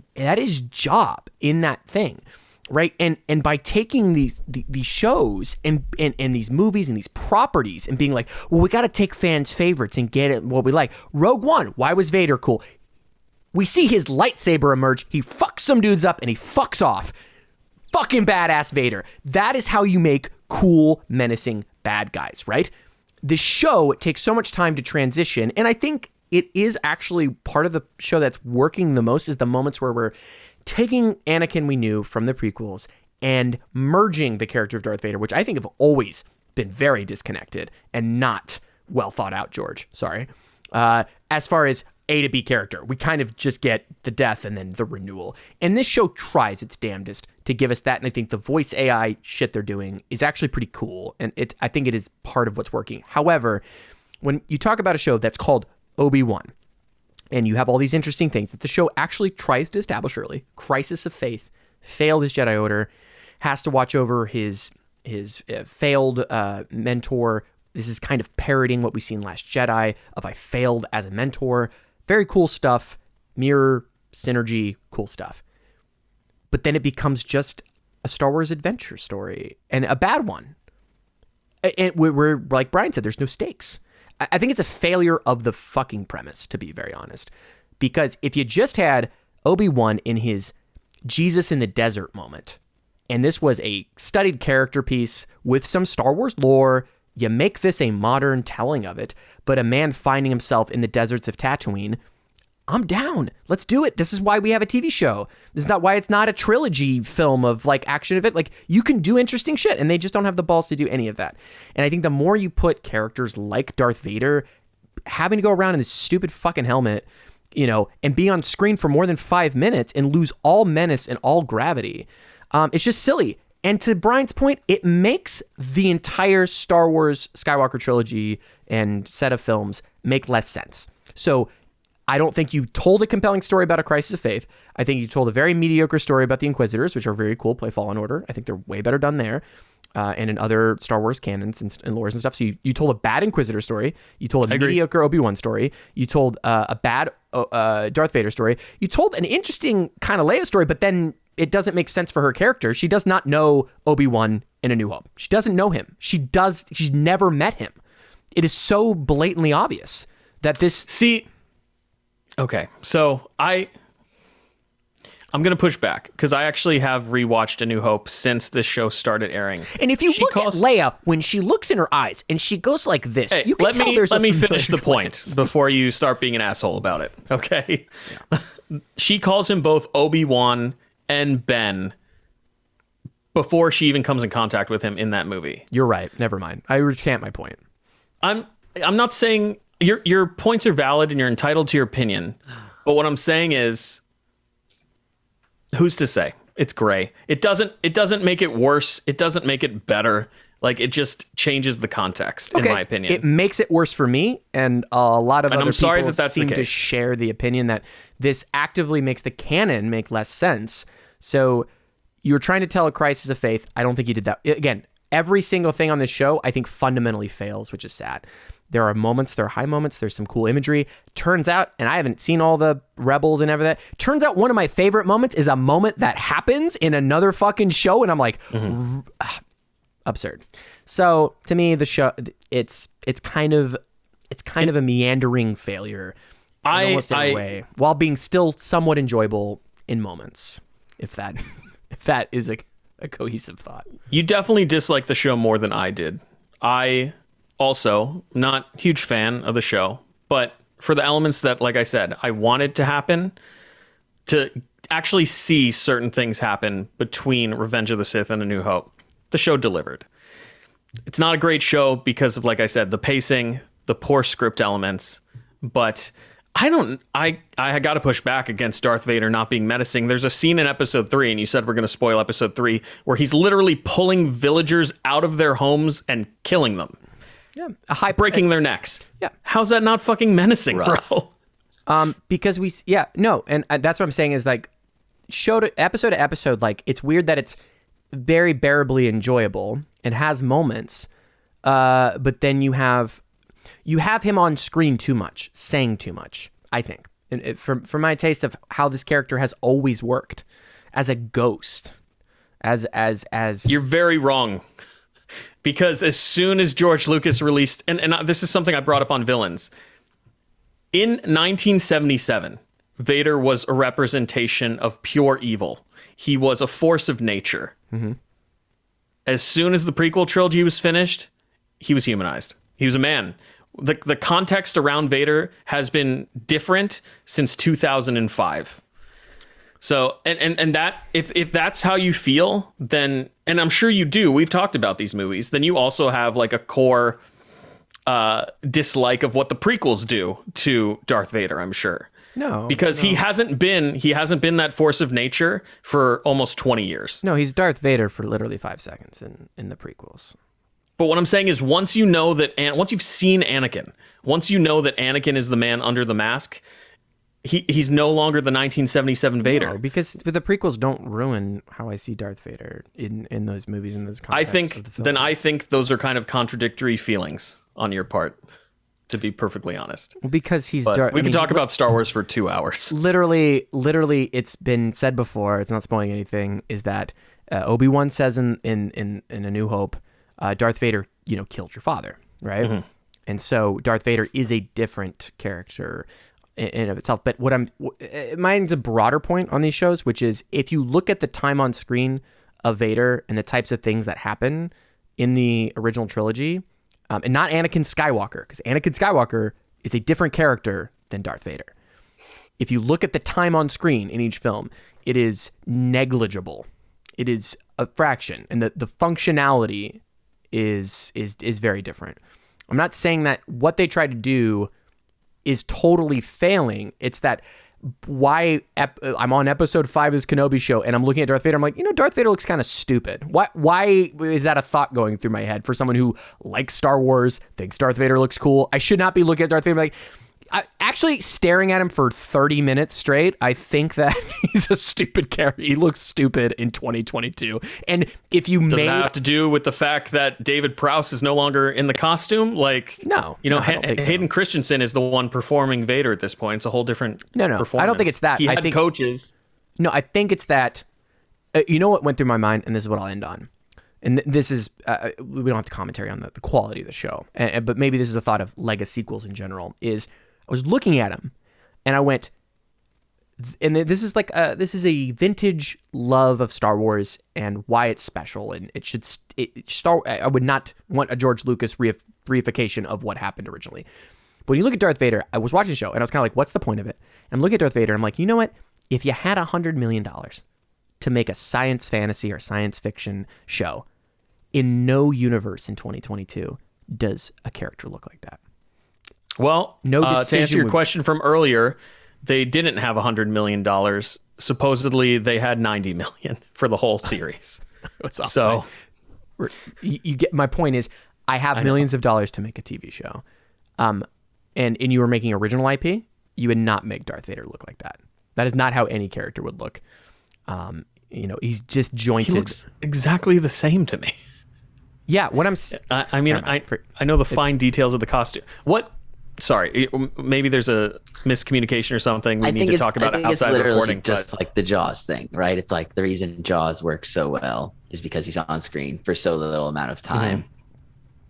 job in that thing. Right. And by taking these shows and these movies and these properties and being like, well, we got to take fans' favorites and get it what we like. Rogue One, why was Vader cool? We see his lightsaber emerge. He fucks some dudes up and he fucks off. Fucking badass Vader. That is how you make cool, menacing bad guys, right? The show takes so much time to transition. And I think it is actually part of the show that's working the most is the moments where we're taking Anakin we knew from the prequels and merging the character of Darth Vader, which I think have always been very disconnected and not well thought out, George. Sorry. As far as A to B character, we kind of just get the death and then the renewal. And this show tries its damnedest to give us that. And I think the voice AI shit they're doing is actually pretty cool. And I think it is part of what's working. However, when you talk about a show that's called Obi-Wan, and you have all these interesting things that the show actually tries to establish early. Crisis of faith, failed his Jedi Order, has to watch over his failed mentor. This is kind of parroting what we see in Last Jedi of I failed as a mentor. Very cool stuff. Mirror, synergy, cool stuff. But then it becomes just a Star Wars adventure story, and a bad one. And we're like Brian said, there's no stakes. I think it's a failure of the fucking premise, to be very honest. Because if you just had Obi-Wan in his Jesus in the desert moment, and this was a studied character piece with some Star Wars lore, you make this a modern telling of it, but a man finding himself in the deserts of Tatooine, I'm down. Let's do it. This is why we have a TV show. This is not why it's not a trilogy film of like action of it. Like you can do interesting shit, and they just don't have the balls to do any of that. And I think the more you put characters like Darth Vader having to go around in this stupid fucking helmet, and be on screen for more than 5 minutes and lose all menace and all gravity, it's just silly. And to Brian's point, it makes the entire Star Wars Skywalker trilogy and set of films make less sense. So I don't think you told a compelling story about a crisis of faith. I think you told a very mediocre story about the Inquisitors, which are very cool, play Fallen Order. I think they're way better done there and in other Star Wars canons and lores and stuff. So you told a bad Inquisitor story. You told a mediocre Obi-Wan story. You told a bad Darth Vader story. You told an interesting kind of Leia story, but then it doesn't make sense for her character. She does not know Obi-Wan in A New Hope. She doesn't know him. She's never met him. It is so blatantly obvious that this... See... Okay, so I'm going to push back because I actually have rewatched A New Hope since this show started airing. And if you look at Leia, when she looks in her eyes and she goes like this, hey, you can tell there's let me finish the point before you start being an asshole about it, okay? Yeah. She calls him both Obi-Wan and Ben before she even comes in contact with him in that movie. You're right. Never mind. I recant my point. I'm not saying... Your points are valid and you're entitled to your opinion. But what I'm saying is, who's to say? It's gray. It doesn't make it worse. It doesn't make it better. Like it just changes the context, in my opinion. It makes it worse for me, and a lot of other people that's seem to share the opinion that this actively makes the canon make less sense. So you're trying to tell a crisis of faith. I don't think you did that. Again, every single thing on this show, I think fundamentally fails, which is sad. There are moments, there are high moments, there's some cool imagery. Turns out, and I haven't seen all the Rebels and everything, turns out one of my favorite moments is a moment that happens in another fucking show, and I'm like, absurd. So to me, the show, it's kind of a meandering failure in almost every way, while being still somewhat enjoyable in moments. if that if that is a cohesive thought. You definitely dislike the show more than I did. I also not huge fan of the show, but for the elements that, like I said, I wanted to happen, to actually see certain things happen between Revenge of the Sith and A New Hope, the show delivered. It's not a great show because of, like I said, the pacing, the poor script elements, but I got to push back against Darth Vader not being menacing. There's a scene in episode 3, and you said we're going to spoil episode 3, where he's literally pulling villagers out of their homes and killing them. Yeah, breaking their necks. Yeah. How's that not fucking menacing, bro? Because and that's what I'm saying is like episode to episode, like it's weird that it's very bearably enjoyable and has moments, but then you have him on screen too much, saying too much, I think. And for my taste of how this character has always worked as a ghost, as You're very wrong. Because as soon as George Lucas released, and this is something I brought up on Villains, in 1977, Vader was a representation of pure evil. He was a force of nature. Mm-hmm. As soon as the prequel trilogy was finished, he was humanized. He was a man. The context around Vader has been different since 2005. So, and that, if that's how you feel, then, and I'm sure you do, we've talked about these movies, then you also have like a core dislike of what the prequels do to Darth Vader, I'm sure. No. Because he hasn't been that force of nature for almost 20 years. No, he's Darth Vader for literally 5 seconds in the prequels. But what I'm saying is once you've seen Anakin, once you know that Anakin is the man under the mask, he's no longer the 1977 Vader. No, because the prequels don't ruin how I see Darth Vader in those movies, in those contexts. I think those are kind of contradictory feelings on your part, to be perfectly honest. Well, because he's Darth. We can talk about Star Wars for 2 hours. Literally, it's been said before. It's not spoiling anything. Is that Obi-Wan says in A New Hope, Darth Vader, killed your father, right? Mm-hmm. And so Darth Vader is a different character in of itself. But mine's a broader point on these shows, which is if you look at the time on screen of Vader and the types of things that happen in the original trilogy, and not Anakin Skywalker, because Anakin Skywalker is a different character than Darth Vader. If you look at the time on screen in each film, it is negligible. It is a fraction, and the functionality is very different. I'm not saying that what they try to do is totally failing. It's that why I'm on episode 5 of this Kenobi show and I'm looking at Darth Vader. I'm like, Darth Vader looks kind of stupid. Why is that a thought going through my head for someone who likes Star Wars, thinks Darth Vader looks cool? I should not be looking at Darth Vader like, actually staring at him for 30 minutes straight. I think that he's a stupid character. He looks stupid in 2022. And if you does it have to do with the fact that David Prowse is no longer in the costume? Like, no, Hayden Christensen is the one performing Vader at this point. It's a whole different performance. I don't think it's that. He had coaches. No, I think it's that. You know what went through my mind, and this is what I'll end on. And this is, we don't have to commentary on the quality of the show, but maybe this is a thought of Lego sequels in general, is I was looking at him and I went, and this is a vintage love of Star Wars and why it's special. And I would not want a George Lucas reification of what happened originally. But when you look at Darth Vader, I was watching the show and I was kind of like, what's the point of it? And I'm looking at Darth Vader. I'm like, you know what? If you had $100 million to make a science fantasy or science fiction show, in no universe in 2022 does a character look like that. Well, to answer your question from earlier, they didn't have $100 million. Supposedly, they had $90 million for the whole series. So, you get my point. Is I have millions of dollars to make a TV show, and you were making original IP, you would not make Darth Vader look like that. That is not how any character would look. He's just jointed. He looks exactly the same to me. Yeah, what I know the fine details of the costume. Sorry, maybe there's a miscommunication or something we need to talk about outside of recording. Just like the Jaws thing, right? It's like the reason Jaws works so well is because he's on screen for so little amount of time.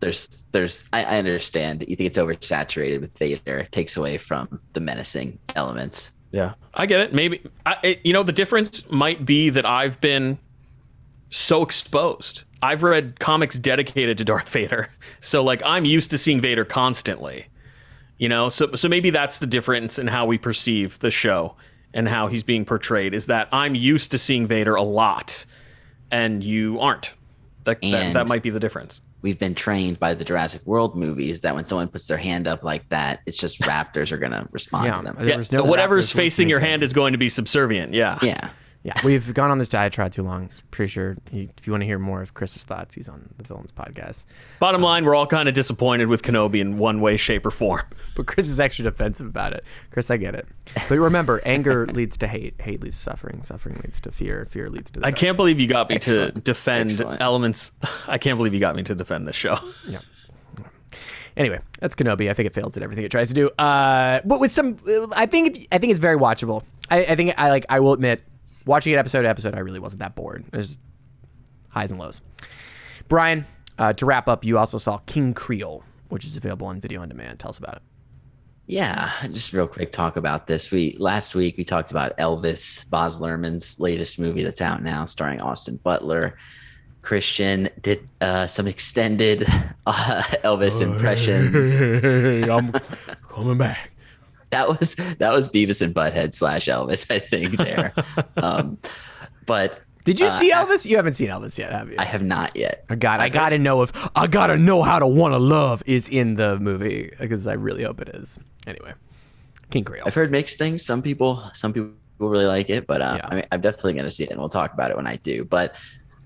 Mm-hmm. I understand. You think it's oversaturated with Vader. It takes away from the menacing elements. Yeah, I get it. Maybe the difference might be that I've been so exposed. I've read comics dedicated to Darth Vader, so like I'm used to seeing Vader constantly. So maybe that's the difference in how we perceive the show and how he's being portrayed. Is that I'm used to seeing Vader a lot, and you aren't. That might be the difference. We've been trained by the Jurassic World movies that when someone puts their hand up like that, it's just raptors are going to respond to them. Yeah, so whatever's facing your hand is going to be subservient. Yeah. Yeah. Yeah, we've gone on this diatribe too long. Pretty sure if you want to hear more of Chris's thoughts, he's on the Villains podcast. Bottom line, we're all kind of disappointed with Kenobi in one way, shape, or form. But Chris is actually defensive about it. Chris, I get it. But remember, anger leads to hate. Hate leads to suffering. Suffering leads to fear. Fear leads to the I dark. can't believe you got me to defend elements. I can't believe you got me to defend this show. Yeah. Anyway, that's Kenobi. I think it fails at everything it tries to do. But with some, I think it's very watchable. I will admit, watching it episode to episode, I really wasn't that bored. There's highs and lows. Brian, to wrap up, you also saw King Creole, which is available on video on demand. Tell us about it. Yeah, just real quick talk about this. Last week we talked about Elvis, Baz Luhrmann's latest movie that's out now, starring Austin Butler. Christian did some extended Elvis impressions. I'm coming back. That was Beavis and Butthead / Elvis, I think there. But did you see Elvis? You haven't seen Elvis yet, have you? I have not yet. I gotta know how to wanna love is in the movie because I really hope it is. Anyway, King Creole. I've heard mixed things. Some people really like it, but I'm definitely gonna see it, and we'll talk about it when I do. But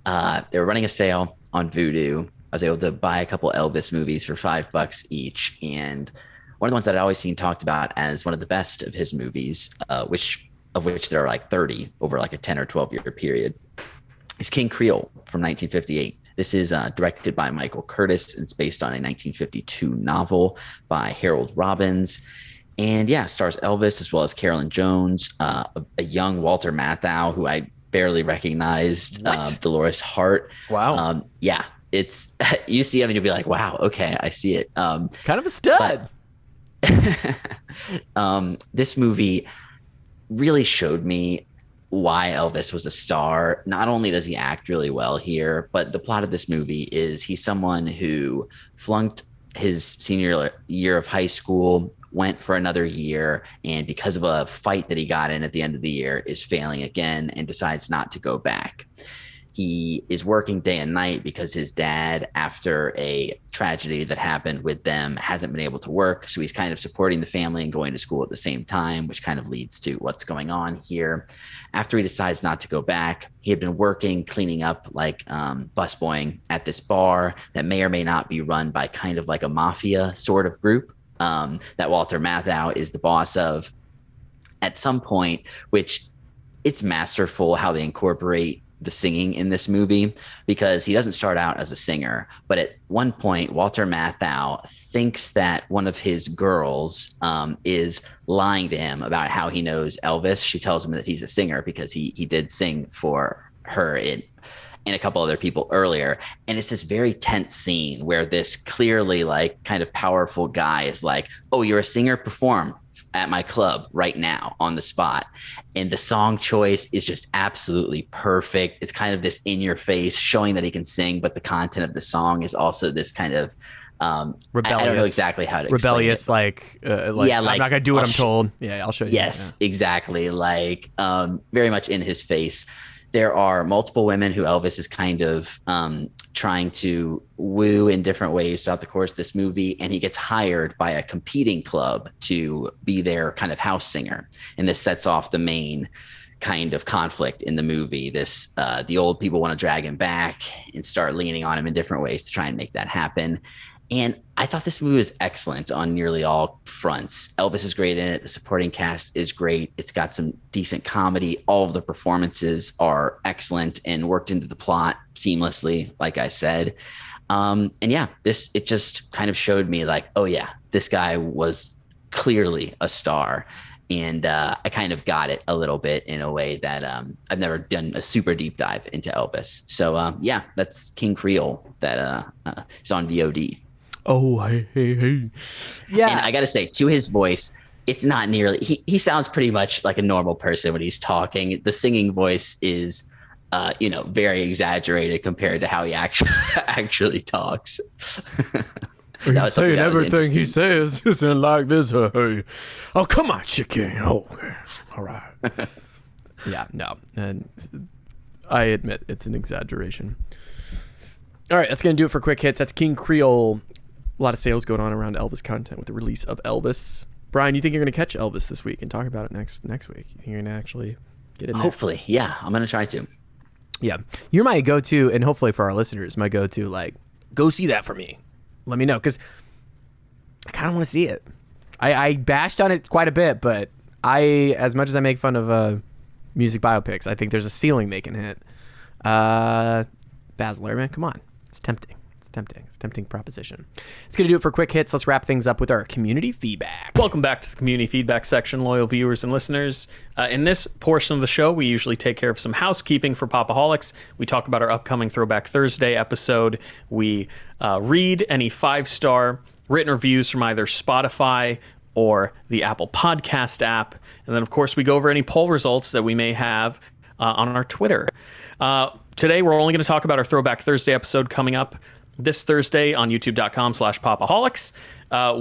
they were running a sale on Vudu. I was able to buy a couple Elvis movies for $5 each, and one of the ones that I'd always seen talked about as one of the best of his movies, which there are like 30 over like a 10 or 12 year period, is King Creole from 1958. This is directed by Michael Curtis, and it's based on a 1952 novel by Harold Robbins. And yeah, stars Elvis as well as Carolyn Jones, a young Walter Matthau, who I barely recognized, Dolores Hart. Wow. Yeah, it's you see him and you'll be like, wow, okay, I see it. Kind of a stud. This movie really showed me why Elvis was a star. Not only does he act really well here, but the plot of this movie is he's someone who flunked his senior year of high school, went for another year, and because of a fight that he got in at the end of the year is failing again and decides not to go back. He is working day and night because his dad, after a tragedy that happened with them, hasn't been able to work. So he's kind of supporting the family and going to school at the same time, which kind of leads to what's going on here. After he decides not to go back, he had been working, cleaning up, like busboying at this bar that may or may not be run by kind of like a mafia sort of group that Walter Matthau is the boss of. At some point, which it's masterful how they incorporate the singing in this movie, because he doesn't start out as a singer, but at one point Walter Matthau thinks that one of his girls is lying to him about how he knows Elvis. She tells him that he's a singer because he did sing for her and a couple other people earlier. And it's this very tense scene where this clearly like kind of powerful guy is like, oh, you're a singer, perform at my club right now on the spot. And the song choice is just absolutely perfect. It's kind of this in your face showing that he can sing, but the content of the song is also this kind of rebellious. I don't know exactly how to rebellious, explain it. like I'm not gonna do what I'm told. Yeah, I'll show you. Yes, exactly. Like very much in his face. There are multiple women who Elvis is kind of trying to woo in different ways throughout the course of this movie. And he gets hired by a competing club to be their kind of house singer. And this sets off the main kind of conflict in the movie. The old people want to drag him back and start leaning on him in different ways to try and make that happen. And I thought this movie was excellent on nearly all fronts. Elvis is great in it. The supporting cast is great. It's got some decent comedy. All of the performances are excellent and worked into the plot seamlessly, like I said. And yeah, it just kind of showed me like, oh yeah, this guy was clearly a star. And I kind of got it a little bit in a way that I've never done a super deep dive into Elvis. So yeah, that's King Creole that is on VOD. Oh, hey. Yeah. And I got to say, to his voice, it's not nearly. He sounds pretty much like a normal person when he's talking. The singing voice is, very exaggerated compared to how he actually talks. He's saying everything he says isn't like this. Oh, come on, chicken. Oh, okay. All right. Yeah, no. And I admit it's an exaggeration. All right, that's going to do it for Quick Hits. That's King Creole. A lot of sales going on around Elvis content with the release of Elvis. Brian, you think you're going to catch Elvis this week and talk about it next week? You think you're going to actually get in there? Hopefully, yeah. I'm going to try to. Yeah. You're my go-to, and hopefully for our listeners, my go-to, like, go see that for me. Let me know, because I kind of want to see it. I bashed on it quite a bit, but as much as I make fun of music biopics, I think there's a ceiling they can hit. Baz Luhrmann, come on. It's tempting. It's a tempting proposition. It's going to do it for Quick Hits. Let's wrap things up with our community feedback. Welcome back to the community feedback section, loyal viewers and listeners. In this portion of the show, we usually take care of some housekeeping for Pop-O-Holics. We talk about our upcoming Throwback Thursday episode. We read any 5-star written reviews from either Spotify or the Apple Podcast app. And then, of course, we go over any poll results that we may have on our Twitter. Today, we're only going to talk about our Throwback Thursday episode coming up this Thursday on youtube.com/Pop-O-Holics.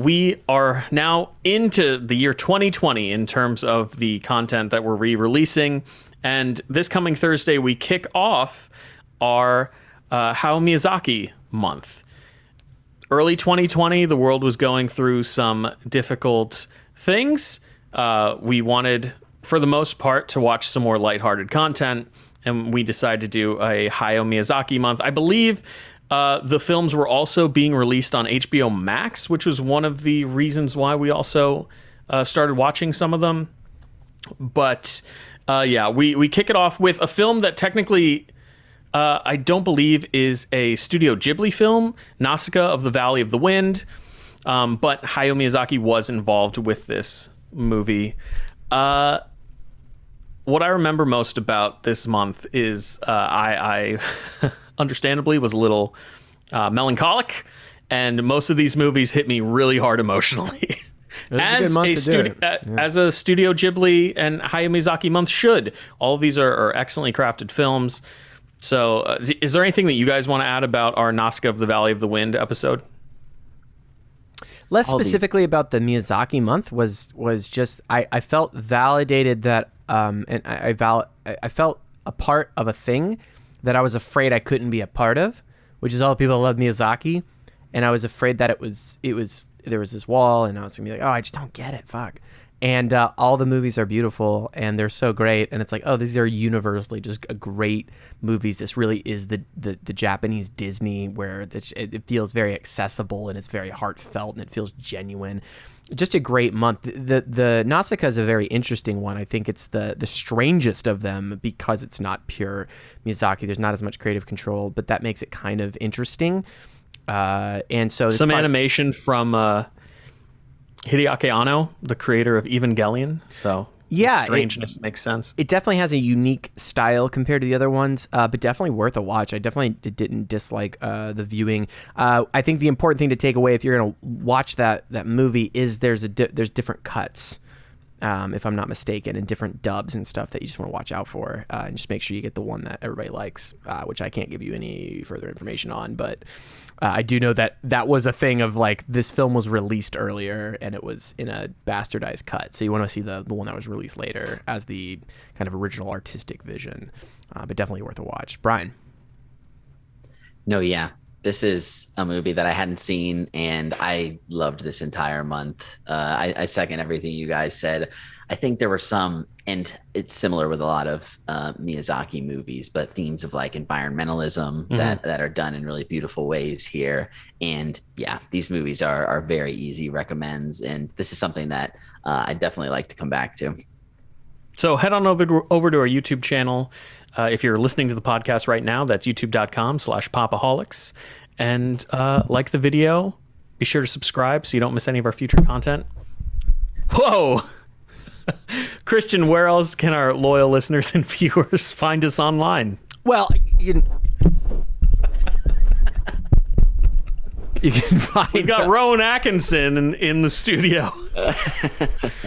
We are now into the year 2020 in terms of the content that we're re-releasing. And this coming Thursday, we kick off our Hayao Miyazaki month. Early 2020, the world was going through some difficult things. We wanted, for the most part, to watch some more lighthearted content, and we decided to do a Hayao Miyazaki month. I believe the films were also being released on HBO Max, which was one of the reasons why we also started watching some of them. But we kick it off with a film that technically I don't believe is a Studio Ghibli film, Nausicaa of the Valley of the Wind. But Hayao Miyazaki was involved with this movie. What I remember most about this month is I understandably was a little melancholic, and most of these movies hit me really hard emotionally. As a Studio Ghibli and Hayao Miyazaki month should. All of these are excellently crafted films. So is there anything that you guys want to add about our Nausicaa of the Valley of the Wind episode? Less specifically about the Miyazaki month was just I felt validated that and I felt a part of a thing that I was afraid I couldn't be a part of, which is all the people that love Miyazaki, and I was afraid that it was there was this wall, and I was gonna be like, oh, I just don't get it, fuck. And all the movies are beautiful, and they're so great, and it's like, oh, these are universally just great movies. This really is the Japanese Disney, where it feels very accessible, and it's very heartfelt, and it feels genuine. Just a great month. The Nausicaa is a very interesting one. I think it's the strangest of them because it's not pure Miyazaki. There's not as much creative control, but that makes it kind of interesting. And so some animation from Hideaki Anno, the creator of Evangelion. So yeah, strangeness makes sense. It definitely has a unique style compared to the other ones, but definitely worth a watch. I definitely didn't dislike the viewing. I think the important thing to take away if you're going to watch that movie is there's different cuts, if I'm not mistaken, and different dubs and stuff that you just want to watch out for, and just make sure you get the one that everybody likes, which I can't give you any further information on, but I do know that was a thing of like this film was released earlier and it was in a bastardized cut, so you want to see the one that was released later as the kind of original artistic vision, but definitely worth a watch. Brian? No, yeah. This is a movie that I hadn't seen, and I loved this entire month. I second everything you guys said. I think there were some, and it's similar with a lot of Miyazaki movies, but themes of like environmentalism that are done in really beautiful ways here. And yeah, these movies are very easy recommends, and this is something that I definitely like to come back to. So head on over to our YouTube channel. If you're listening to the podcast right now, that's youtube.com/Pop-O-Holics. And like the video, be sure to subscribe so you don't miss any of our future content. Whoa! Christian, where else can our loyal listeners and viewers find us online? Well, You can find We've got Rowan Atkinson in the studio.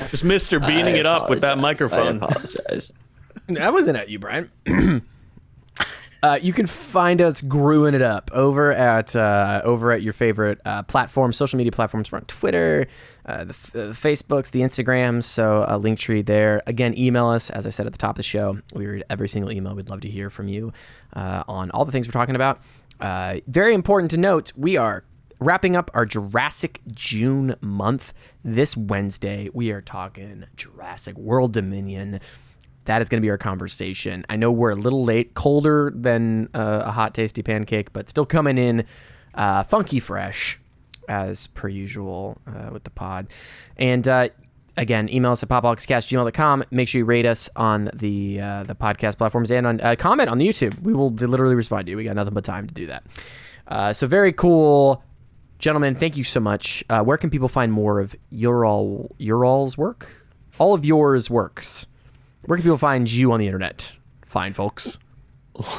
Just Mr. beating it up with that microphone. I apologize. That wasn't at you, Brian. You can find us growing it up over at your favorite platforms, social media platforms. We're on Twitter, the Facebooks, the Instagrams. So a link tree there. Again, email us. As I said at the top of the show, we read every single email. We'd love to hear from you on all the things we're talking about. Very important to note, we are wrapping up our Jurassic June month this Wednesday. We are talking Jurassic World Dominion. That is going to be our conversation. I know we're a little late, colder than a hot, tasty pancake, but still coming in funky fresh as per usual with the pod. And again, email us at popholicscast@gmail.com. Make sure you rate us on the podcast platforms and on comment on the YouTube. We will literally respond to you. We got nothing but time to do that. So very cool. Gentlemen, thank you so much. Where can people find more of your all's work? All of yours works. Where can people find you on the internet? Fine, folks.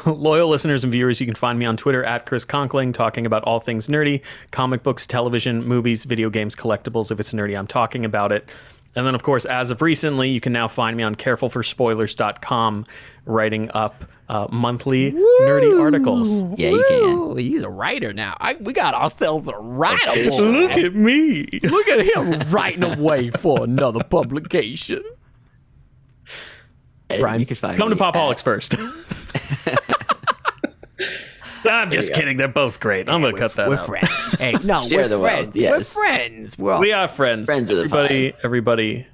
Loyal listeners and viewers, you can find me on Twitter at Chris Conkling, talking about all things nerdy, comic books, television, movies, video games, collectibles. If it's nerdy, I'm talking about it. And then, of course, as of recently, you can now find me on carefulforspoilers.com, writing up monthly nerdy articles. Yeah, you can. He's a writer now. We got ourselves a writer. Look at me. Look at him writing away for another publication. Brian, you can find Come to me Pop-O-Holics first. I'm just kidding. They're both great. I'm going to cut that We're out. friends. Hey, no, Share we're the friends. wealth, yes. We're friends. We are friends. Friends of the everybody,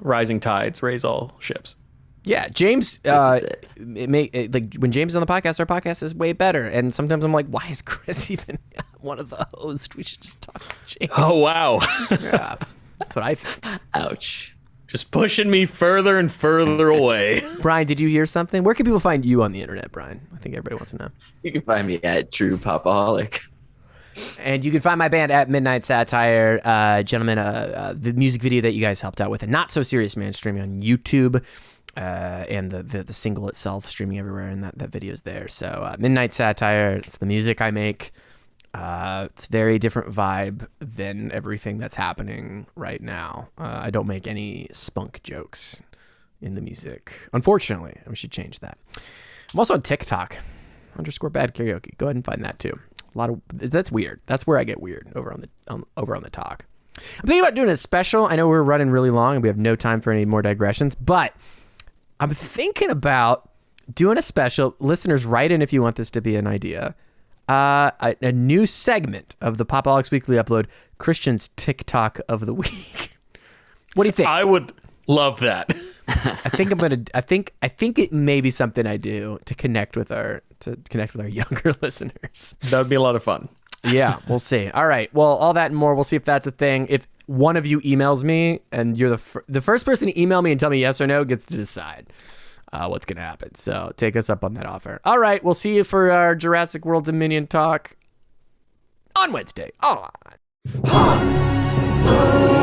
rising tides raise all ships. Yeah, James. This is it. Like when James is on the podcast, our podcast is way better. And sometimes I'm like, why is Chris even one of the hosts? We should just talk to James. Oh, wow. Yeah, that's what I think. Ouch. Just pushing me further and further away. Brian, did you hear something? Where can people find you on the internet, Brian? I think everybody wants to know. You can find me at True Pop-O-Holic. And you can find my band at Midnight Satire. Gentlemen, the music video that you guys helped out with, a Not So Serious Man, streaming on YouTube. And the single itself streaming everywhere, and that video is there. So Midnight Satire, it's the music I make. It's a very different vibe than everything that's happening right now. I don't make any spunk jokes in the music, unfortunately. We should change that. I'm also on TikTok _bad karaoke. Go ahead and find that too. That's weird. That's where I get weird over on the talk. I'm thinking about doing a special. I know we're running really long and we have no time for any more digressions, but I'm thinking about doing a special. Listeners, write in if you want this to be an idea. A new segment of the Pop-O-Holics Weekly Upload, Christian's TikTok of the Week. What do you think? I would love that. I think it may be something I do to connect with our younger listeners. That would be a lot of fun. Yeah, we'll see. All right. Well, all that and more. We'll see if that's a thing. If one of you emails me and you're the first person to email me and tell me yes or no gets to decide what's going to happen. So take us up on that offer. All right. We'll see you for our Jurassic World Dominion talk on Wednesday. All right.